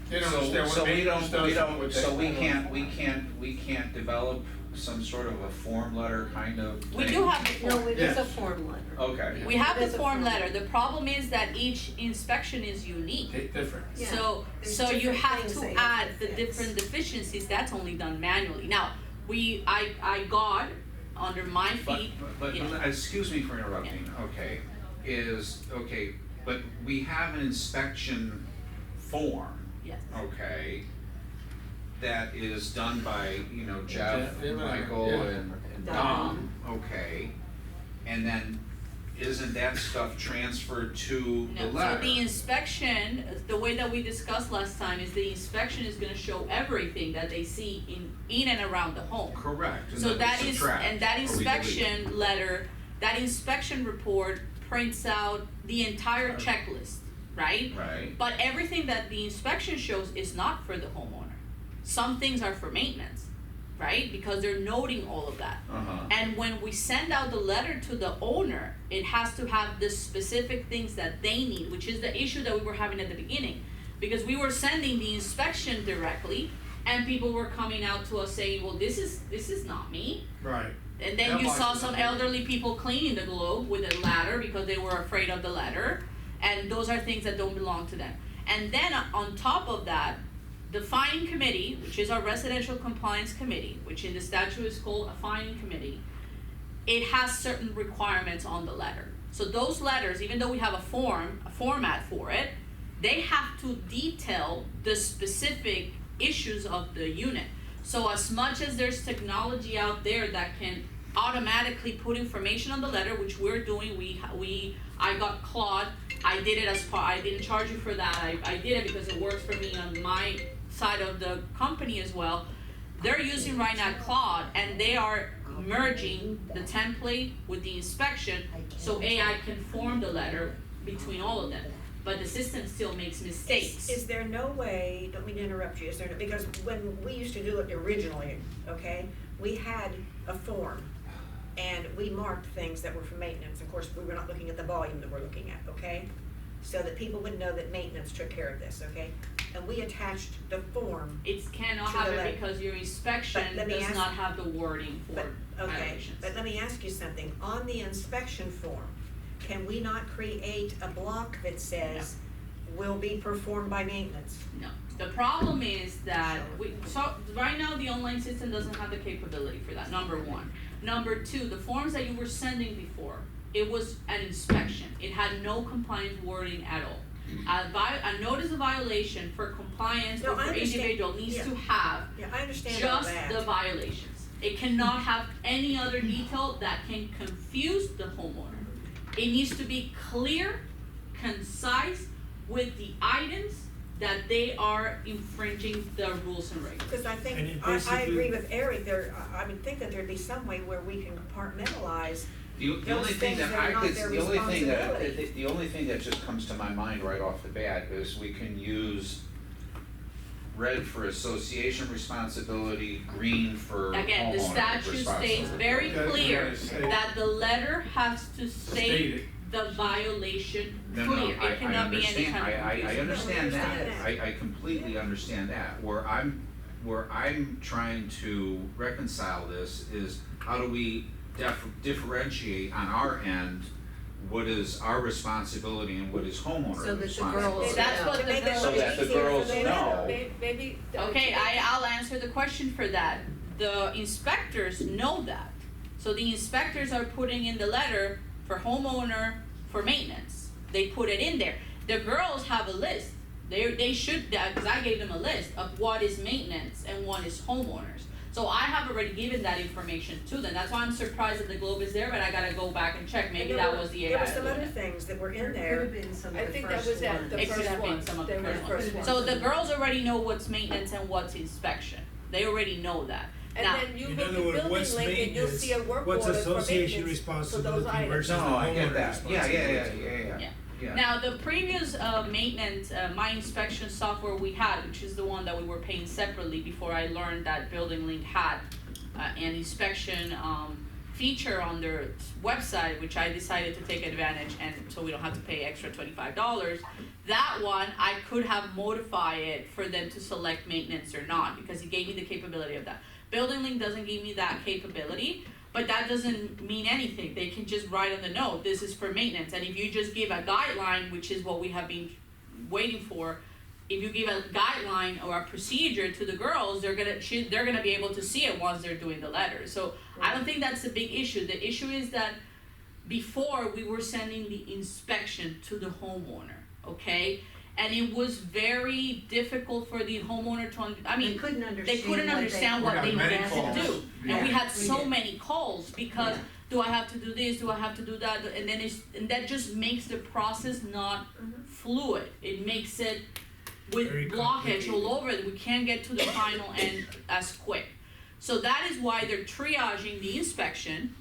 They don't understand what maintenance does and what they. So we can't develop some sort of a form letter kind of thing? We do have the No, form, it is a Yes. form letter. Okay. we have the There's a form form. letter, the problem is that each inspection is unique. Different. Yeah. So, There's so you different have things to they add have the to fix. different deficiencies, that's only done manually. Now, I got under my feet, But, yeah. excuse me for interrupting, but we have an inspection form, yes. okay, that is done by, Jeff, Yeah, Michael, yeah. and Dom, okay? And then, isn't that stuff transferred to the No, letter? so the inspection, the way that we discussed last time is the inspection is gonna show everything that they see in and around the home. Correct, and So then that we is, subtract, and that or we delete. inspection letter, that inspection report prints out the entire checklist, right? Right, But everything that the inspection shows is not for the homeowner. Some things are for maintenance, right? Because they're noting all of that. uh-huh, And when we send out the letter to the owner, it has to have the specific things that they need, which is the issue that we were having at the beginning. Because we were sending the inspection directly, and people were coming out to us saying, well, this is not me. Right. And then you Mailbox saw is some not elderly people cleaning the Globe with a ladder because they were afraid of the ladder. And those are things that don't belong to them. And then on top of that, the fining committee, which is our residential compliance committee, which in the statute is called a fining committee, it has certain requirements on the letter. So those letters, even though we have a format for it, they have to detail the specific issues of the unit. So as much as there's technology out there that can automatically put information on the letter, which we're doing, I got Claude, I did it I didn't charge you for that, I did it because it works for me on my side of the company as well. They're using right now Claude, and they are merging the template with the inspection, so AI can form the letter between all of them. But the system still makes mistakes. Is there no way, don't mean to interrupt you, because when we used to do it originally, okay, we had a form, and we marked things that were for maintenance. Of course, we were not looking at the volume that we're looking at, okay? So that people would know that maintenance took care of this, okay? And we attached the form, It cannot To the happen letter. because your inspection But let me does ask- not have the wording for but, okay, violations. but let me ask you something. On the inspection form, can we not create a block that says, will be performed by maintenance? No, the problem is that right now the online system doesn't have the capability for that, number one. Number two, the forms that you were sending before, it was an inspection, it had no compliance wording at all. A notice of violation for compliance No, or I for understand. individual needs Yeah. to have Yeah, I understand all just that. the violations. It cannot have any other detail that can confuse the homeowner. It needs to be clear, concise, with the items that they are infringing the rules and regulations. Because I And think, it I basically- agree with Eric, I would think that there'd be some way where we can compartmentalize The Those only thing things that that I are not could, their the only thing that, responsibility. the only thing that just comes to my mind right off the bat is we can use red for association responsibility, green for Again, the homeowner statute states responsibility. very Yeah, clear yeah, say- that the letter has to State state it. the violation No, clear, no, it cannot be any kind of I confusion. understand No, we that, understand I completely understand that, where I'm trying to reconcile this is how do we differentiate on our end what is our responsibility and what is homeowner So that the responsibility? girls- That's what To the make it girls. So look that the easier for girls them. know. Maybe. Okay, I'll answer the question for that. The inspectors know that. So the inspectors are putting in the letter for homeowner, for maintenance. They put it in there. The girls have a list. They should, because I gave them a list of what is maintenance and what is homeowners. So I have already given that information to them. That's why I'm surprised that the Globe is there, but I gotta go back and check. Maybe that was the AI. There were some doing other it. things that were in Could there. have been some I of the think that first was at ones. the It could first have been one. some of They the were first ones. one. So the girls already know what's maintenance and what's inspection. They already know that. And Now, then you In go to other words, building what's link and you'll maintenance, see a work order what's for association maintenance for those responsibility items. versus the No, I get homeowner that, yeah, responsibility. Yeah. Now, the previous maintenance, my inspection software we had, which is the one that we were paying separately before I learned that Building Link had an inspection feature on their website, which I decided to take advantage, and so we don't have to pay extra $25. That one, I could have modified it for them to select maintenance or not, because it gave me the capability of that. Building Link doesn't give me that capability, but that doesn't mean anything. They can just write on the note, this is for maintenance, and if you just give a guideline, which is what we have been waiting for, if you give a guideline or a procedure to the girls, they're gonna be able to see it once they're doing the letter. So I don't think that's the big issue. The issue is that before we were sending the inspection to the homeowner, okay? And it was very difficult for the homeowner to, They couldn't understand. they couldn't understand what We they got many needed to calls. do. Yeah. And we had We so did. many calls because, do I have to do this, do I have to do that? And then and that just makes the process not fluid. It makes it with Very blockage all over it, we can't get to the final end as quick. So that is why they're triaging the inspection,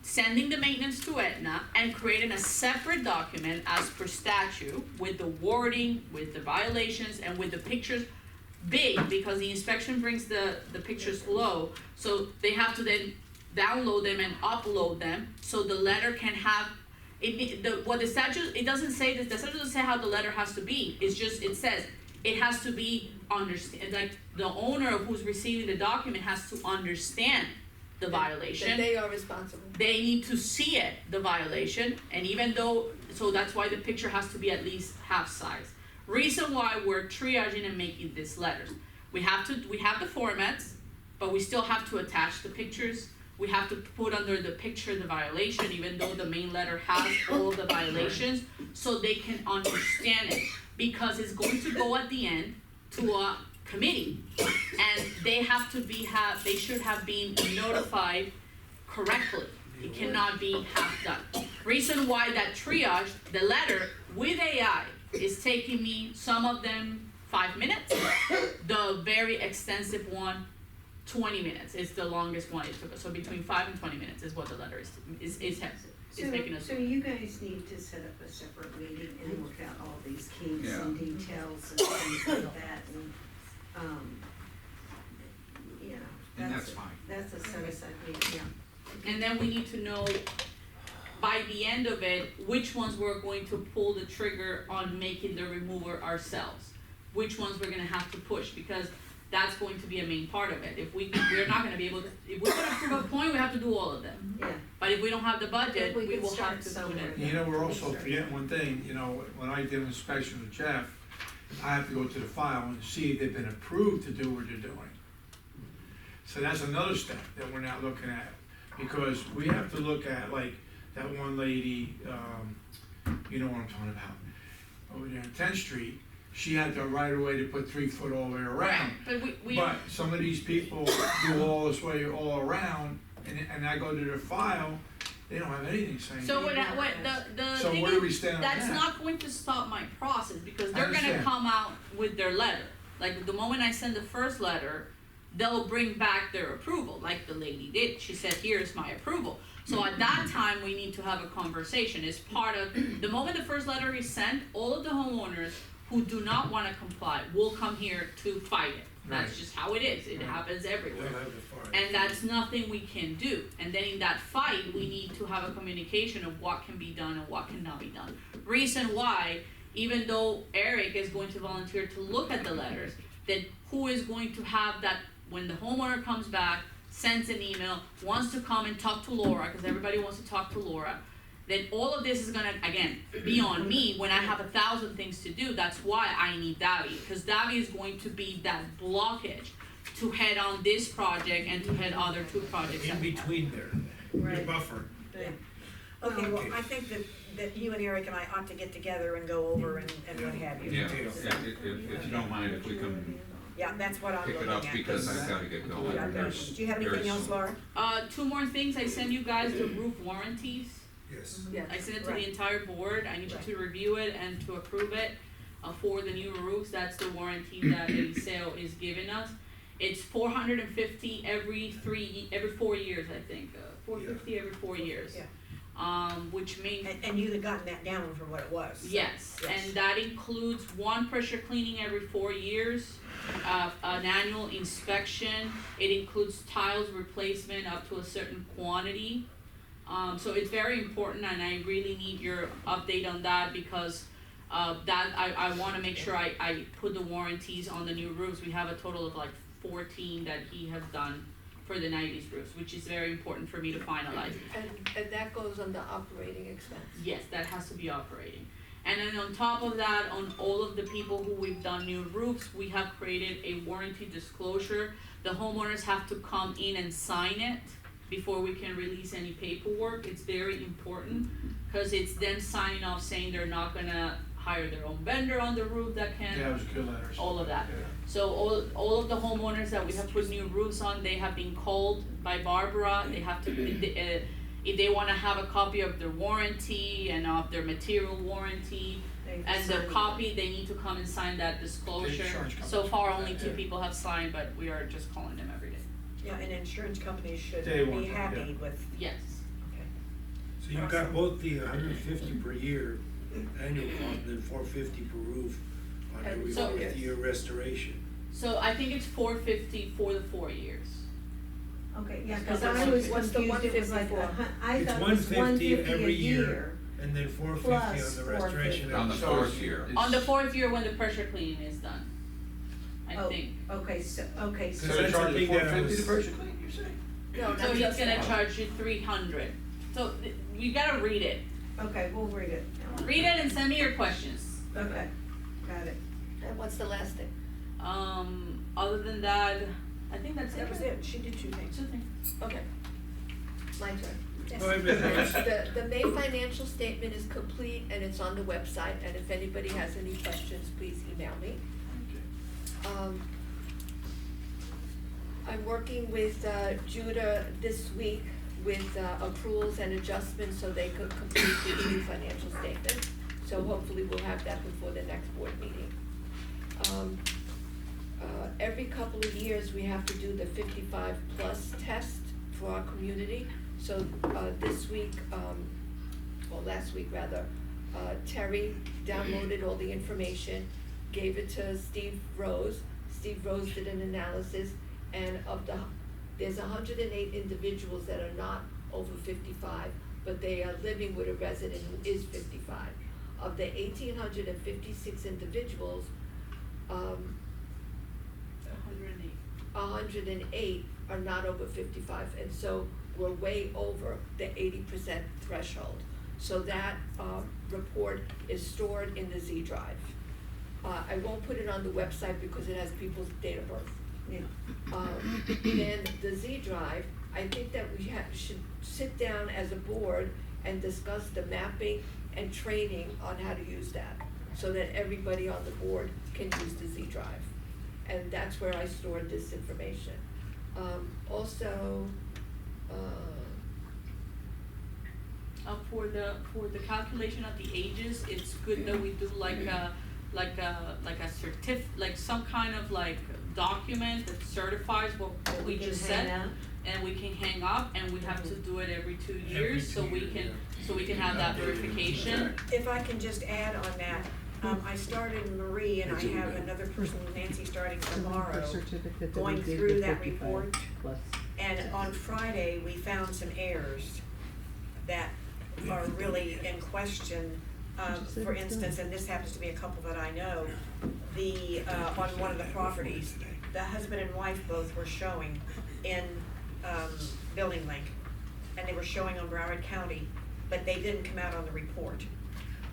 sending the maintenance to Aetna, and creating a separate document as per statute with the wording, with the violations, and with the pictures big, because the inspection brings the pictures low, so they have to then download them and upload them, so the letter can have, what the statute, it doesn't say this, the statute doesn't say how the letter has to be, it's just, it says, it has to be like, the owner who's receiving the document has to understand the violation. That they are responsible. They need to see it, the violation, and even though, so that's why the picture has to be at least half size. Reason why we're triaging and making these letters. We have the formats, but we still have to attach the pictures. We have to put under the picture the violation, even though the main letter has all the violations, so they can understand it. Because it's going to go at the end to a committee, and they should have been notified correctly. It cannot be half done. Reason why that triage, the letter with AI, is taking me, some of them 5 minutes, the very extensive one, 20 minutes is the longest one it took us. So between 5 and 20 minutes is what the letter is taking us. So you guys need to set up a separate meeting and work out all these kinks Yeah. and details and things like that, and, you know, And that's, that's fine. that's a set aside meeting, yeah. And then we need to know by the end of it, which ones we're going to pull the trigger on making the remover ourselves. Which ones we're gonna have to push, because that's going to be a main part of it. If we're not gonna be able to, if we're gonna prove a point, we have to do all of them. Yeah. But if we don't have the budget, We we could will have start to do somewhere. it. You know, we're also forgetting one thing, you know, when I did an inspection with Jeff, I have to go to the file and see if they've been approved to do what they're doing. So that's another step that we're now looking at, because we have to look at, like, that one lady, you know what I'm talking about, over there on 10th Street, she had the right of way to put 3 foot all the way around. But we But some of these people do all this way all around, and I go to their file, they don't have anything saying. so that. the So thing where do is, we stand on that's that? not going to stop my process, because I they're gonna understand. come out with their letter. Like, the moment I send the first letter, they'll bring back their approval, like the lady did. She said, here's my approval. So at that time, we need to have a conversation. It's part of, the moment the first letter is sent, all of the homeowners who do not wanna comply will come here to fight it. That's Right. just how it is. It Right. happens They'll everywhere. have the fire. And that's nothing we can do. And then in that fight, we need to have a communication of what can be done and what cannot be done. Reason why, even though Eric is going to volunteer to look at the letters, then who is going to have that, when the homeowner comes back, sends an email, wants to come and talk to Laura, because everybody wants to talk to Laura, then all of this is gonna, again, be on me when I have 1,000 things to do. That's why I need Davi, because Davi is going to be that blockage to head on this project and to head other 2 projects. In between there, your Right. buffer. Yeah. Okay, well, Okay. I think that you and Eric and I ought to get together and go over and what have you. Yeah, if you don't mind, if we can Yeah, that's what I'm pick looking it at. up, because I've gotta get going. Yeah, There's- do you have anything there's- else, Laura? 2 more things. I send you guys the roof warranties. Yes. Yes. I sent it to Right. the entire board. I need you to review it and to approve it for the new roofs. That's the warranty that Eliseo is giving us. It's $450 every 4 years, I think. $450 every 4 years. Yeah. Which means And you'd have gotten that down from what it was. so- yes, Yes. and that includes 1 pressure cleaning every 4 years, an annual inspection. It includes tiles replacement up to a certain quantity. So it's very important, and I really need your update on that, because that I wanna make sure I put the warranties on the new roofs. We have a total of like 14 that he has done for the 90s roofs, which is very important for me to finalize. And that goes under operating expense. Yes, that has to be operating. And then on top of that, on all of the people who we've done new roofs, we have created a warranty disclosure. The homeowners have to come in and sign it before we can release any paperwork. It's very important, cause it's them signing off saying they're not gonna hire their own vendor on the roof that can. Yeah, it was good letters. All of that. Yeah. So all of the homeowners that we have put new roofs on, they have been called by Barbara. They have to, if they wanna have a copy of their warranty and of their material warranty, They and the sign it. copy, they need to come and sign that disclosure. insurance So companies far, do only that, 2 yeah. people have signed, but we are just calling them every day. Yeah, and insurance companies should They be want that, happy yeah. with, Yes. okay. So you've got both the 150 per year annual cost and then 450 per roof on And every so- 4th-year restoration. So I think it's $450 for the 4 years. Okay, yeah, What's cause the I was 150? What's the confused, it was like, 150 I It's thought it was 150 150 a every year. year. And then 450 Plus on the restoration. 450. On the So 4th year. it's- On the 4th year when the pressure cleaning is done, I Oh, think. Okay, so, So That's they the charge you thing that I 450 to was- pressure clean, you say? No, So not he's just gonna that. charge you $300. So you gotta read it. okay, we'll read it. Read it and send me your questions. Okay, got it. And what's the last thing? Other than that, I think that's it. That was it, she did 2 things. 2 things. Okay. My turn. Go ahead, Ms. Harris. The May financial statement is complete and it's on the website, and if anybody has any questions, please email me. I'm working with Judah this week with accruals and adjustments so they could complete the new financial statement. So hopefully we'll have that before the next board meeting. Every couple of years, we have to do the 55 plus test for our community. So this week, well, last week rather, Terry downloaded all the information, gave it to Steve Rose. Steve Rose did an analysis, and there's 108 individuals that are not over 55, but they are living with a resident who is 55. Of the 1,856 individuals, 108 are not over 55, and so we're way over the 80% threshold. So that report is stored in the Z drive. I won't put it on the website because it has people's date of birth. Yeah. Then the Z drive, I think that we should sit down as a board and discuss the mapping and training on how to use that, so that everybody on the board can use the Z drive. And that's where I stored this information. Also, For the calculation of the ages, it's good that we do like some kind of like document that certifies what we can just hang said. out. And we can hang up, and we have to do it every 2 Every years, so 2 we years, can, yeah. so we can have that verification. If I can just add on that, I started Marie and I have another person, Nancy, starting tomorrow, going through that report. And on Friday, we found some errors that are really in question. For instance, and this happens to be a couple that I know, on one of the properties, the husband and wife both were showing in, Building Link. And they were showing on Broward County, but they didn't come out on the report.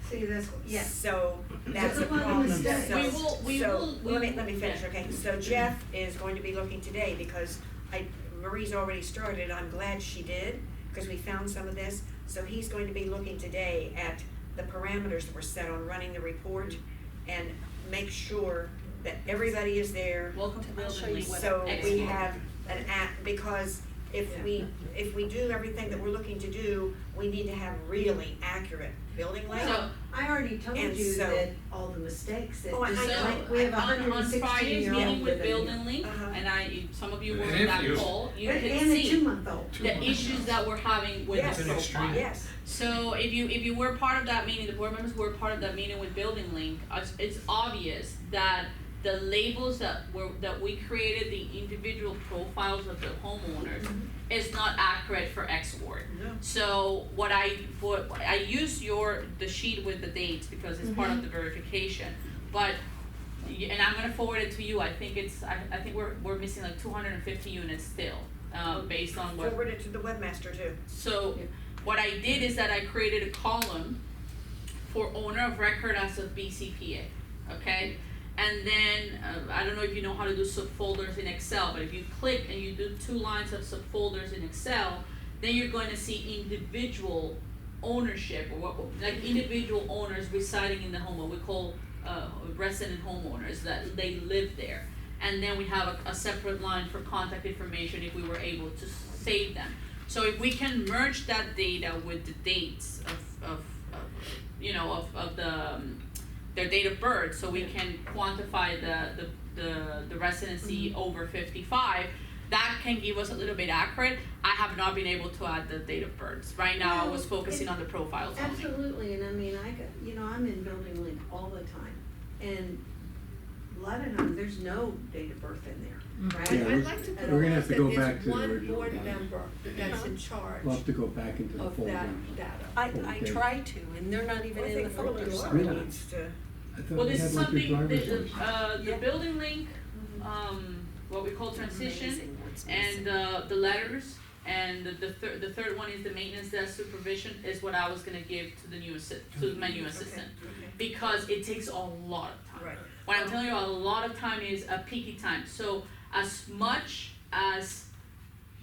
See, that's, yes. So that's There's a a lot of problem. mistakes. So- We will- let me finish, yeah. okay? So Jeff is going to be looking today because Marie's already started, I'm glad she did, because we found some of this. So he's going to be looking today at the parameters that were set on running the report and make sure that everybody is there. Welcome to Building Link. So we Excellent. have an act, because if we do everything that we're looking to do, we need to have really accurate building So, layout. I already told And you so- that all the mistakes that. Oh, I know. So, we have a on 116 Friday's year old meeting with living here. Building Link, Uh-huh. and some of you were And in that if you- call, you And can a see 2-month-old. the issues that we're having with Yes. the It's an extreme. profile. Yes, So if you were part of that meeting, the board members were part of that meeting with Building Link, it's obvious that the labels that we created, the individual profiles of the homeowners, is not accurate for export. No. So what I use the sheet with the dates because it's part of the verification, but and I'm gonna forward it to you. I think we're missing like 250 units still, based on what. forward it to the webmaster too. So what I did is that I created a column for owner of record as of BCPA, okay? And then, I don't know if you know how to do subfolders in Excel, but if you click and you do 2 lines of subfolders in Excel, then you're going to see individual ownership, or like individual owners residing in the home, what we call resident homeowners, that they live there. And then we have a separate line for contact information if we were able to save them. So if we can merge that data with the dates of their date of birth, so we can quantify the residency over 55, that can give us a little bit accurate. I have not been able to add the date of births. Right now, I was focusing on the profiles only. Absolutely, and I mean, I'm in Building Link all the time, and a lot of times, there's no date of birth in there, right? Yeah, I'd like to we're point gonna out have to that go there's back to the one original board one. member that's in charge We'll have to go back into the of folder. that data. I try to, and they're not even I in think the probably folder. Laura Really? needs to. I thought Well, we this is had like your something, driver's the license. Building Link, what we call transition, and the letters, and the third one is the maintenance desk supervision, is what I was gonna give to the new to my new assistant. Okay. Because it takes a lot of time. Right. What I'm telling you, a lot of time is a peaky time. So as much as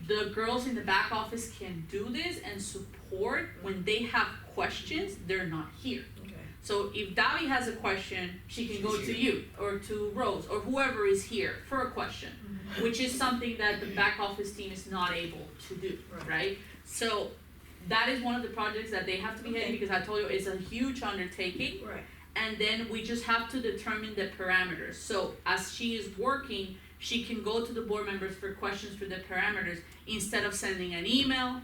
the girls in the back office can do this and support, when they have questions, they're not here. Okay. So if Davi has a question, she can go to you or to Rose or whoever is here for a question, which is something that the back office team is not able to do, right? So that is one of the projects that they have to be hitting, because I told you it's a huge undertaking. Right. And then we just have to determine the parameters. So as she is working, she can go to the board members for questions for the parameters instead of sending an email,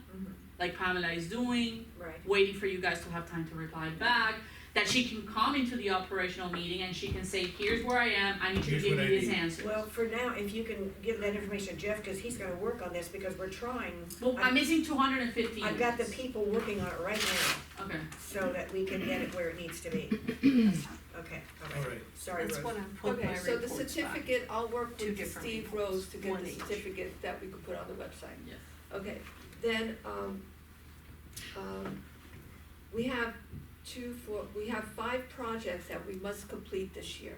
like Pamela is doing, Right. waiting for you guys to have time to reply back. That she can come into the operational meeting and she can say, here's where I am, I need you to Here's give what me I this need. answer. Well, for now, if you can give that information to Jeff, cause he's gonna work on this, because we're trying. Well, I'm missing 250 units. I've got the people working on it right now, Okay. so that we can get it where it needs to be. Okay, All alright, right. sorry, That's Rose. when I put Okay, my so the reports back. certificate, I'll work Two with different Steve reports, Rose to get one the each. certificate that we could put on the website. Yes. Okay, then, we have we have 5 projects that we must complete this year.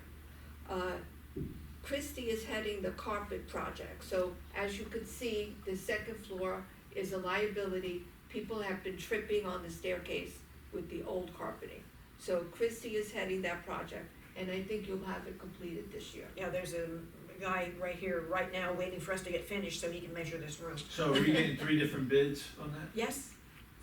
Christie is heading the carpet project, so as you can see, the second floor is a liability. People have been tripping on the staircase with the old carpeting. So Christie is heading that project, and I think you'll have it completed this year. Yeah, there's a guy right here, right now, waiting for us to get finished so he can measure this room. So are we getting 3 different bids on that? Yes,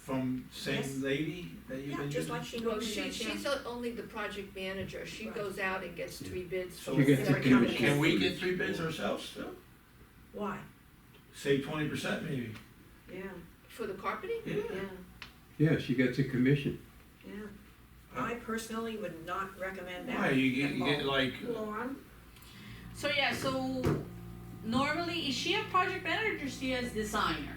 from same Yes. lady that you've Yeah, been just using? like she Well, normally does, yeah. she's only the project manager, she Right. goes out and gets 3 bids So from we get different the companies. Can we get 3 bids ourselves still? Why? Save 20% maybe? Yeah, For the carpeting? Yeah. yeah, Yeah, she gets a commission. yeah. I personally would not recommend that. Why, you at get all. like, Lauren? So yeah, so normally, is she a project manager or is she a designer?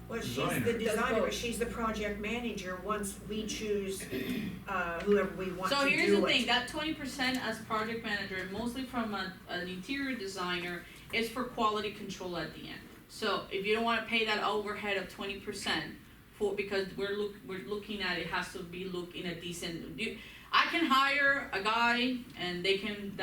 Well, she's Designer. the Does designer, but both. she's the project manager once we choose, whoever we want to do So it. here's the thing, that 20% as project manager, mostly from an interior designer, is for quality control at the end. So if you don't wanna pay that overhead of 20% because we're looking at, it has to be look in a decent, I can hire a guy and they can,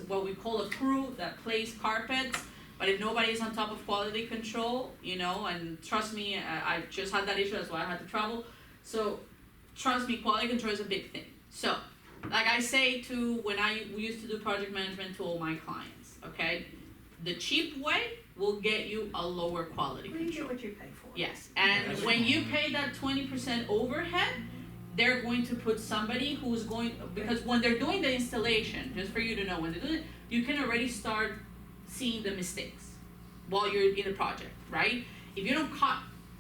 what we call a crew that plays carpets, but if nobody is on top of quality control, and trust me, I just had that issue, that's why I had to travel. So trust me, quality control is a big thing. So, like I say when we used to do project management to all my clients, okay? The cheap way will get you a lower quality Well, you get control. what you pay for. Yes, and That's when you fine. pay that 20% overhead, they're going to put somebody who's because when they're doing the installation, just for you to know, when they're doing it, you can already start seeing the mistakes while you're in a project, right? If you don't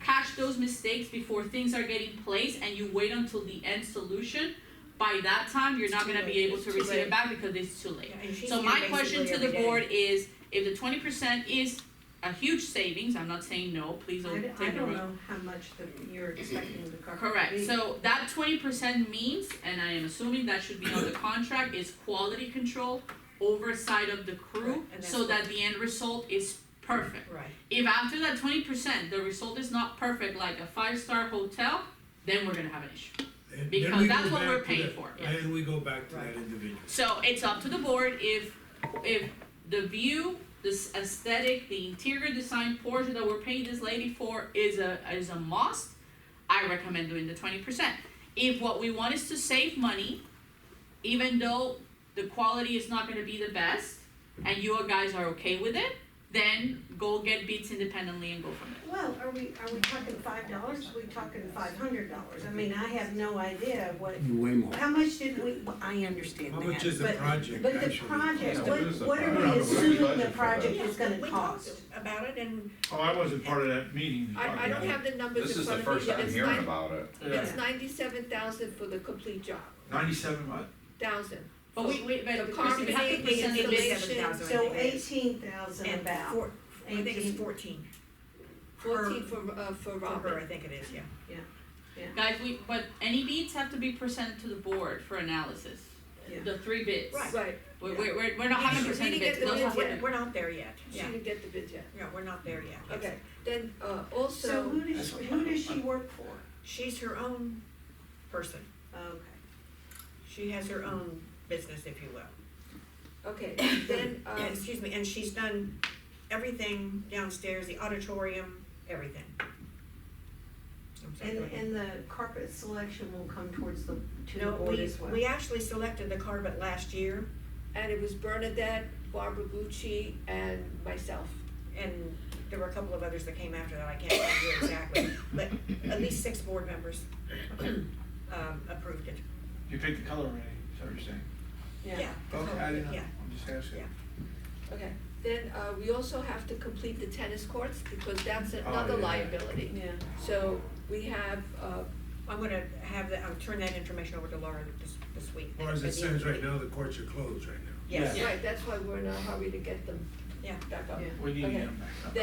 catch those mistakes before things are getting placed and you wait until the end solution, by that time, you're not gonna be able to It's too receive late. it back because it's too late. Yeah, and she's So here my question basically to the every day. board is, if the 20% is a huge savings, I'm not saying no, please I don't don't, take I the don't wrong. know how much you're expecting the carpet to Correct, be. so that 20% means, and I am assuming that should be on the contract, is quality control, oversight of the Right, crew, and so that's that the end result is perfect. Right. If after that 20%, the result is not perfect, like a 5-star hotel, then we're gonna have an issue. Then Because we that's go what we're back to paying that- for. And we go back to Right. that individual. So it's up to the board if the view, this aesthetic, the interior design portion that we're paying this lady for is a must, I recommend doing the 20%. If what we want is to save money, even though the quality is not gonna be the best, and you guys are okay with it, then go get bids independently and go from there. Well, are we talking $5, are we talking $500? I mean, I have no idea what, Way more. how much did we, well, I understand How that, much is the but- project But the actually? project, Yeah, what is the what are project? we assuming the Budget for project that. is gonna We cost? talked about it and oh, I wasn't part of that meeting. I don't have the numbers This in is the front of me, first but I'm it's hearing about it. Yeah. it's 97,000 for the complete job, 97 what? But we, The Chrissy, we have to carpeting, present the the bids. bids. 7,000, I So think it is. 18,000 And about. I think it's 18. 14. 14 for For her, Robin. I think it is, yeah. Guys, but any bids have to be presented to the board for analysis. Yeah. The 3 bids. Right, We're not having We presented didn't bids, get the those bids have yet. to We're not there yet, she yeah. didn't get the bids yet. Yeah, we're not there yet. yes. Okay, then, So also, who does she work for? She's her own person. Okay. She has her own business, if you will. okay, then, Excuse me, and she's done everything downstairs, the auditorium, everything. I'm sorry, go ahead. And the carpet selection will come towards to the No, board as well? we actually selected the carpet last year, and it was Bernadette, Barbara Bucci, and myself. and there were a couple of others that came after that, I can't tell you exactly, but at least 6 board members approved it. You picked the color already, is that what you're saying? Yeah. Okay, I didn't know, Yeah. I'm just asking. Yeah. Okay, then, we also have to complete the tennis courts, because that's another yeah. liability. Yeah. So, we have, I'm gonna have that, I'll turn that information over to Laura this week. Or as At it the end stands of the right week. now, the courts are closed right now. Yes, Yeah. right, that's why we're in a hurry to get them yeah. back up. Yeah. We need to Okay. get them back up.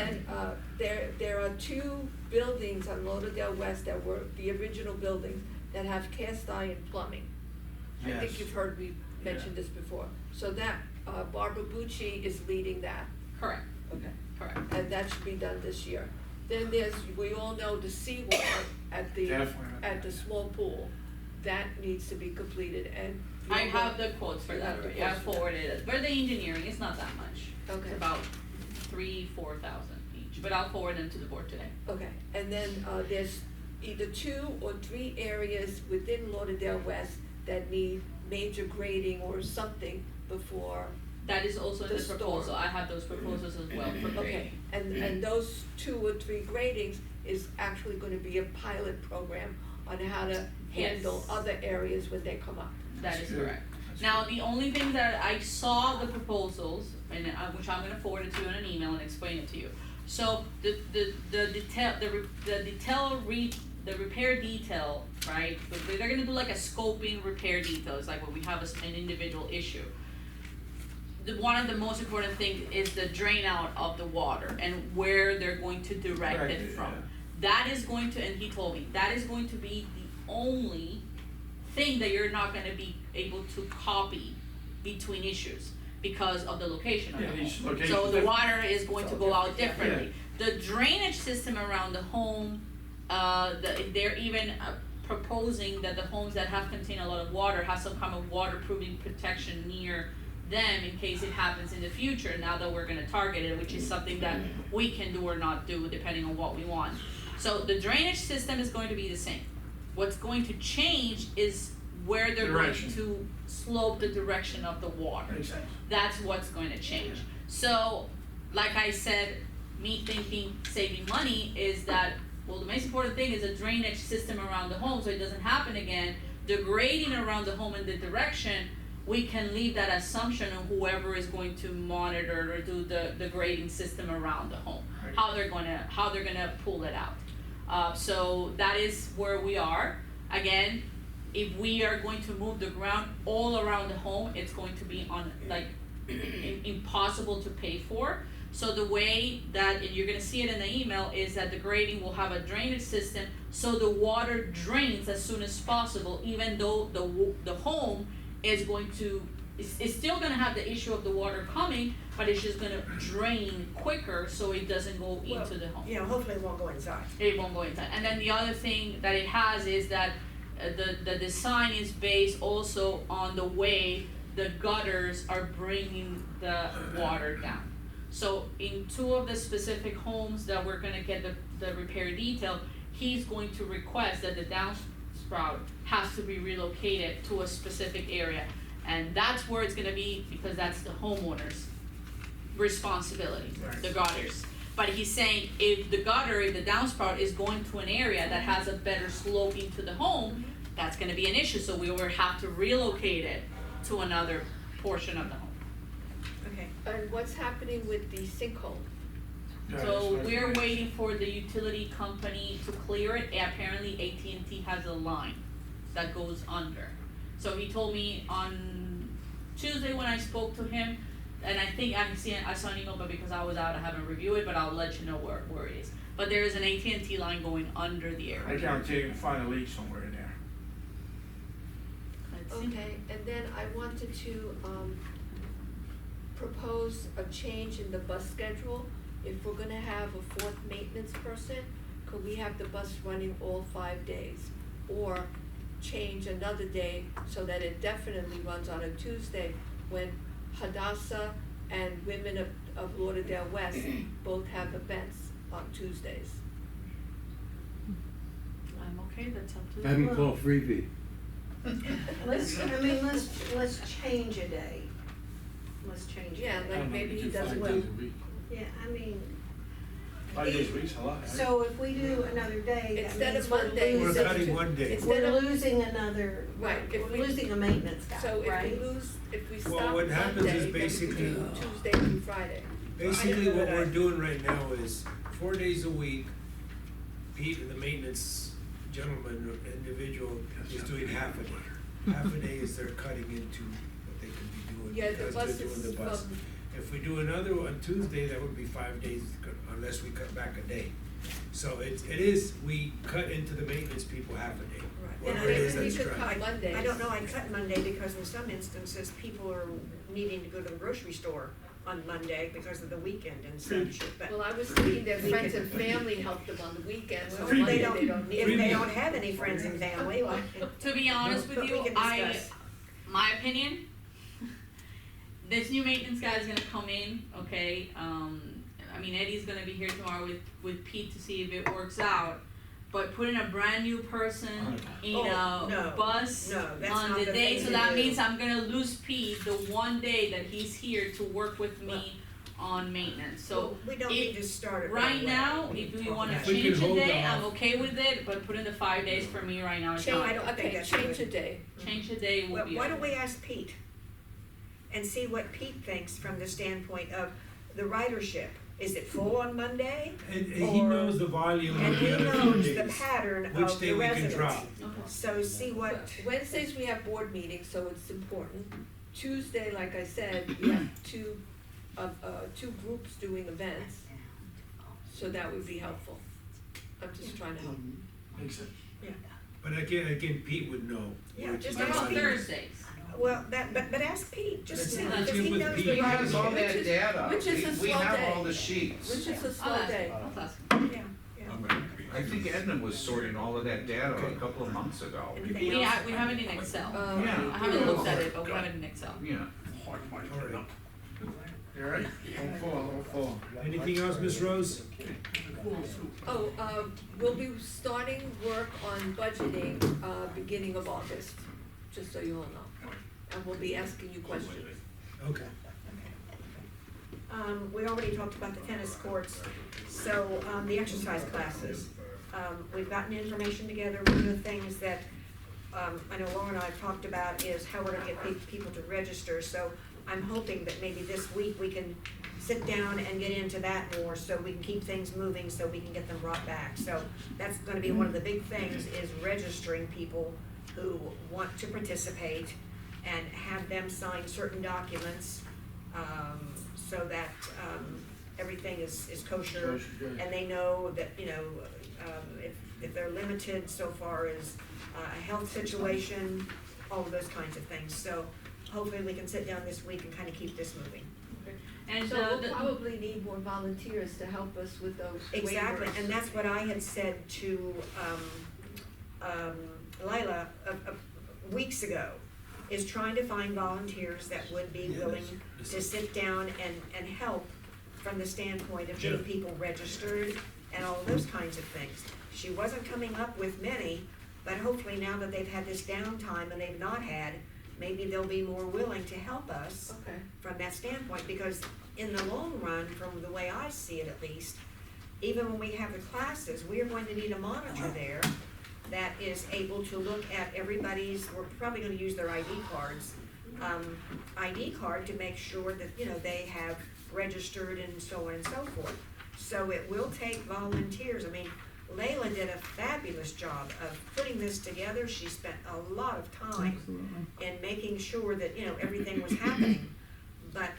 Then, there are 2 buildings on Lauderdale West that were the original buildings that have cast iron plumbing. I think Yes. you've heard me mention this before. So that, Barbara Bucci is leading that. Correct, Okay. correct. And that should be done this year. Then there's, we all know the seawall at the, Definitely. at the small pool. That needs to be completed, and. I have the quotes for You that have the already, I quotes for that. forwarded it, for the engineering, it's not that much. Okay. It's about 3,000-4,000 each, but I'll forward them to the board today. Okay, and then, there's either 2 or 3 areas within Lauderdale West that need major grading or something before. That is also in the The storm. proposal, I have those proposals as well for Okay, grading. and those 2 or 3 gradings, is actually gonna be a pilot program on how to handle Yes. other areas when they come up. That is Good. correct. That's Now, good. the only thing that I saw the proposals, and which I'm gonna forward it to you in an email and explain it to you. So the repair detail, right, they're gonna do like a scoping repair detail, it's like when we have an individual issue. One of the most important things is the drain out of the water and where they're going to direct Direct it it, from. yeah. That is going to, and he told me, that is going to be the only thing that you're not gonna be able to copy between issues because of the location of Yeah, the each home. location So is the different. water is going to go out Yeah. differently. The drainage system around the home, they're even proposing that the homes that have contained a lot of water have some kind of waterproofing protection near them in case it happens in the future, now that we're gonna target it, which is something that we can do or not do depending on what we want. So the drainage system is going to be the same. What's going to change is where they're going Direction. to slope the direction of the water. Makes sense. That's what's going to change. So, like I said, me thinking saving money is that, well, the most important thing is a drainage system around the home so it doesn't happen again. The grading around the home in the direction, we can leave that assumption on whoever is going to monitor or do the grading system around the home. Right. How they're gonna pull it out. So that is where we are. Again, if we are going to move the ground all around the home, it's going to be impossible to pay for. So the way that, and you're gonna see it in the email, is that the grading will have a drainage system so the water drains as soon as possible, even though the home is going to, it's still gonna have the issue of the water coming, but it's just gonna drain quicker so it doesn't go into the home. You know, hopefully it won't go inside. It won't go inside. And then the other thing that it has is that the design is based also on the way the gutters are bringing the water down. So in two of the specific homes that we're gonna get the repair detail, he's going to request that the downspout has to be relocated to a specific area. And that's where it's gonna be, because that's the homeowner's responsibility, Right. the gutters. But he's saying if the downspout is going to an area that has a better sloping to the home, that's gonna be an issue, so we will have to relocate it to another portion of the home. Okay. And what's happening with the sinkhole? Yeah, So that's we're nice. waiting for the utility company to clear it. Apparently AT&T has a line that goes under. So he told me on Tuesday when I spoke to him, and I saw an email, but because I was out, I haven't reviewed it, but I'll let you know where it is. But there is an AT&T line going under the I area. guarantee you can find a leak somewhere in there. Let's see. Okay, and then I wanted to, propose a change in the bus schedule. If we're gonna have a fourth maintenance person, could we have the bus running all 5 days? Or change another day so that it definitely runs on a Tuesday when Hadassah and Women of Lauderdale West both have events on Tuesdays. I'm okay, that's up to the Have him board. call Freebie. Let's change a day. Let's change a Yeah, day. like I don't know, maybe we he do doesn't 5 do. days a week. Yeah, I mean, 5 days a week's a lot, right? so if we do another day, that Instead means of we're Monday, We're losing, cutting one day. Instead we're of- losing another, Right, if we're we- losing a maintenance guy, So right? if we Well, stop what Monday, happens is then we basically- do Tuesday through Friday. Basically, know what that we're doing right now is 4 days a week, Pete, the maintenance gentleman or individual, is doing half a day. Half a day is they're cutting into what they could be doing Yeah, the because bus they're doing is the bus. from, If we do another on Tuesday, that would be 5 days unless we cut back a day. So it is, we cut into the maintenance people half a day. Right. Whatever it is we that's could trying. cut Mondays. I don't know, I cut Monday because in some instances, people are needing to go to the grocery store on Monday because of the weekend and such, but. Well, I was thinking that friends and family help them on the weekends, so Well, if Monday they they don't need if they it. don't have any friends and family, like. To be honest with But we you, can I, discuss. my opinion, this new maintenance guy is gonna come in, okay, I mean, Eddie's gonna be here tomorrow with Pete to see if it works out. But putting a brand new person in Oh, a no. bus No, that's on not the the day, thing so to that do. means I'm gonna lose Pete the one day that he's here to work with me on maintenance, so. We don't need to start it Right away. now, if we wanna If we can change a hold day, I'm off. okay with it, but putting the 5 days for me right now is Change- I not. don't think Okay, that's change good. a day. Change a day will Well, be. why don't we ask Pete? And see what Pete thinks from the standpoint of the ridership. Is it full on Monday? And he Or- knows the volume And of he the other knows few the days, pattern which of day the we can residents. drop. Okay. So see what, Wednesdays we have board meetings, so it's important. Tuesday, like I said, we have two groups doing events, so that would be helpful. I'm just trying to help. Makes sense. But again, Pete would know. Yeah, which just is What about ask Sunday. Thursdays? well, but ask Pete, just Let's see, see because he what knows Pete the He has all ridership. that data, which is a we slow have day. all the sheets. Which is a I'll slow ask day. him, I'll ask him. Yeah, yeah. I'm gonna be- I think Edna was sorting all of that data Okay. a couple of months ago. Anything We else? have it in Excel. Yeah. I haven't looked at it, but we have it in Excel. Yeah. All right. You all right? Hold full. Anything else, Ms. Rose? We'll be starting work on budgeting, beginning of August, just so you all know. And we'll be asking you questions. Okay. We already talked about the tennis courts, so, the exercise classes. We've gotten information together, one of the things that, I know Laura and I have talked about is how we're gonna get people to register, so I'm hoping that maybe this week we can sit down and get into that more, so we can keep things moving, so we can get them brought back. So that's gonna be one of the big things, is registering people who want to participate and have them sign certain documents, so that, everything is kosher. Kosher, good. And they know that, if they're limited so far as a health situation, all of those kinds of things. So hopefully we can sit down this week and kind of keep this moving. And So we'll the, probably need more volunteers to help us with those waivers. Exactly, and that's what I had said to, Lila, weeks ago, is trying to find volunteers that would be willing to sit down and help from the standpoint of getting Sure. people registered and all of those kinds of things. She wasn't coming up with many, but hopefully now that they've had this downtime and they've not had, maybe they'll be more willing to help us Okay. from that standpoint, because in the long run, from the way I see it at least, even when we have the classes, we are going to need a monitor there that is able to look at everybody's, we're probably gonna use their ID cards, ID card to make sure that, they have registered and so on and so forth. So it will take volunteers. I mean, Layla did a fabulous job of putting this together. She spent a lot of time in making sure that, everything was happening. But,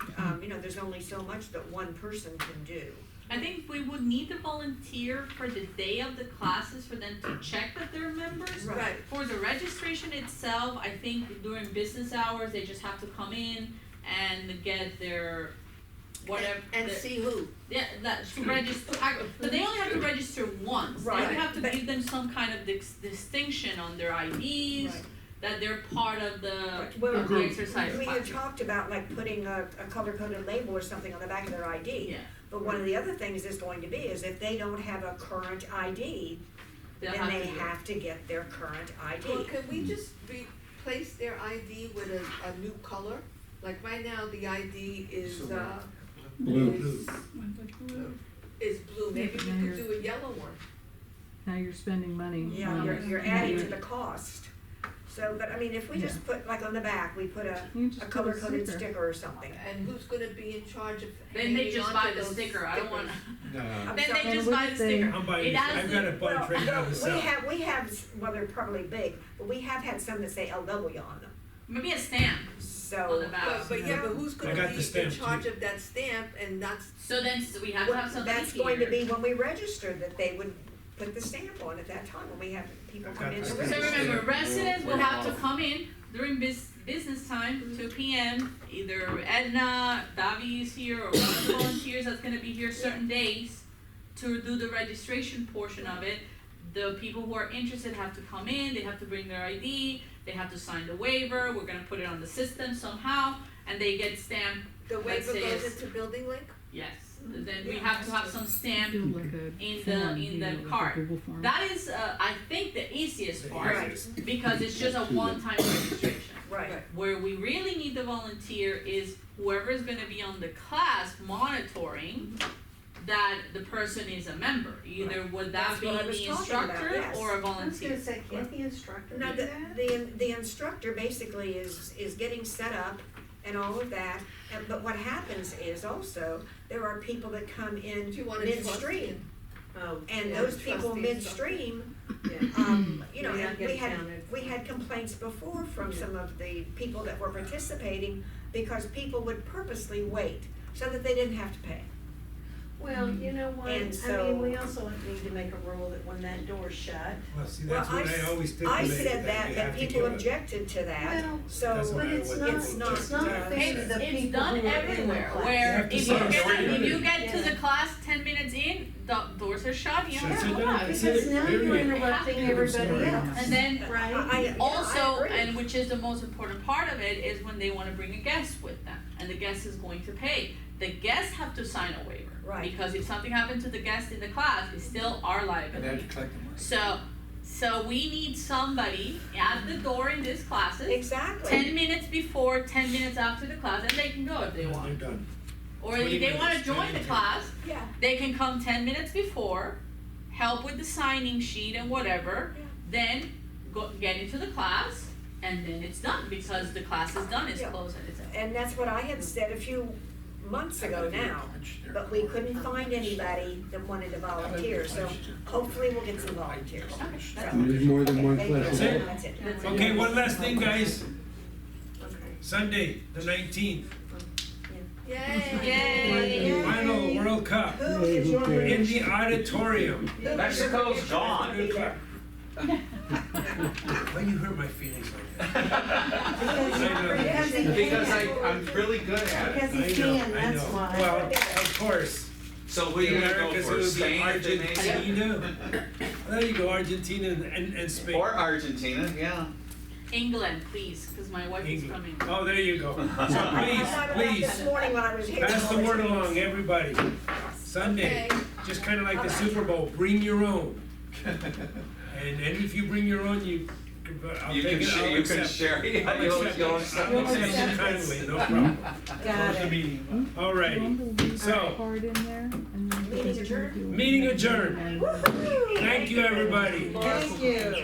there's only so much that one person can do. I think we would need the volunteer for the day of the classes for them to check that they're members. Right. For the registration itself, I think during business hours, they just have to come in and get their whatever. And see who. Yeah, that to register, but they only have to register once. They Right, would have to but- give them some kind of distinction on their IDs, Right. that they're part of Well, the exercise We had class. talked about like putting a color-coded label or something on the back of their ID. Yeah. But one of the other things is going to be is if they don't have a current ID, They'll then have they to do it. have to get their current ID. Well, can we just replace their ID with a new color? Like right now, the ID is, Blue. is blue, maybe we could do a yellow one. Now you're spending money. Yeah, on- you're adding to the cost. So, but I mean, if we just put, like on the back, we put a You just put a color-coded sticker. sticker or something. And who's gonna be in charge of Then they hanging just onto buy the those sticker, I don't wanna, No. I'm then sorry. they just what buy if the they- sticker. I'm buying It this, has I've to- got a bunch right now to sell. We have, well, they're probably big, but we have had some that say LW on them, Maybe a stamp on the so. back. But yeah, but who's I gonna got be the in stamp, charge too. of that stamp, and that's, So then we have to have somebody here. That's going to be when we register, that they would put the stamp on at that time, when we have people come in to So So register. remember, residents will have to come in during business time, 2 p.m. Either Edna, Davi is here, or one of the volunteers that's gonna be here certain days to do the registration portion of it. The people who are interested have to come in, they have to bring their ID, they have to sign the waiver, we're gonna put it on the system somehow, and they get stamped. the that waiver goes says- into Building Link? Yes, then we have to have some stamp Do like a in form, the you know, like a card. Google form. That is, I think, the easiest The part, easiest. because it's just a one-time registration. Right. Where we really need the volunteer is whoever is gonna be on the class monitoring that the person is a member, either would that That's be what I was the talking about, instructor yes. or a I was volunteer? gonna say, can't the instructor do Now, that? the instructor basically is getting set up and all of that, but what happens is also, there are people that come in Do you wanna trust midstream. Oh, And yeah, those trust people the midstream, yeah. you know, May not and get counted. we had complaints before from some of the people that were participating because people would purposely wait so that they didn't have to pay. Well, you know what, And I so- mean, we also need to make a rule that when that door's shut, Well, see, Well, that's what I always I stipulated, said that, you but have to people give a- objected to that, Well, so. Doesn't but matter it's what not, people it's object not to. fair to It's, the it's people done who are in the everywhere, class. where have to if sign if you it. get to Yeah. the class 10 minutes in, the doors are shut, you don't Shuts have it to down. come. That's Because it, now you're period. interrupting Have to. everybody else. And then Right? I also, agree. and which is the most important part of it, is when they wanna bring a guest with them, and the guest is going to pay. The guests have to sign a waiver. Right. Because if something happened to the guest in the class, it's still our And they have liability. to collect the money. So we need somebody at the door in these classes, Exactly. 10 minutes before, 10 minutes after the class, and they can go if they They're want. done. Or 20 if they wanna minutes, join 10 the minutes. class, Yeah. they can come 10 minutes before, help with the signing sheet and whatever, Yeah. then go, get into the class, and then it's done, because the class is done, it's Yeah. closed and it's. And that's what I had said a few months ago now, but we couldn't find anybody that wanted to volunteer, so hopefully we'll get some volunteers. There's more than one Okay, question. that's it. That's it. Okay, one last thing, guys, Okay. Sunday, the 19th, Yay! final World Cup Who is your in the auditorium. Mexico's gone. Why you hurt my feelings like that? Because I'm really good at it. Because he I know, can, I that's know. why. Well, of course. So who are you gonna go America's for, gonna be Spain or Jamaica? Argentina. There you go, Argentina and Spain. Or Argentina, yeah. England, please, cause my wife is England. coming. Oh, there you go. So I thought about please, this morning when I was here. pass the word along, everybody. Sunday, Okay. just kinda like the Super Bowl, bring your own. And if you bring your own, I'll You take can it, share, I'll you can accept share, it. yeah, I'll you'll accept you'll it. accept I'll it. accept it kindly, no problem. Got Close the it. meeting. Alrighty, so, Card in there, and then Meeting adjourned. meeting adjourned. Thank you, everybody. Thank you.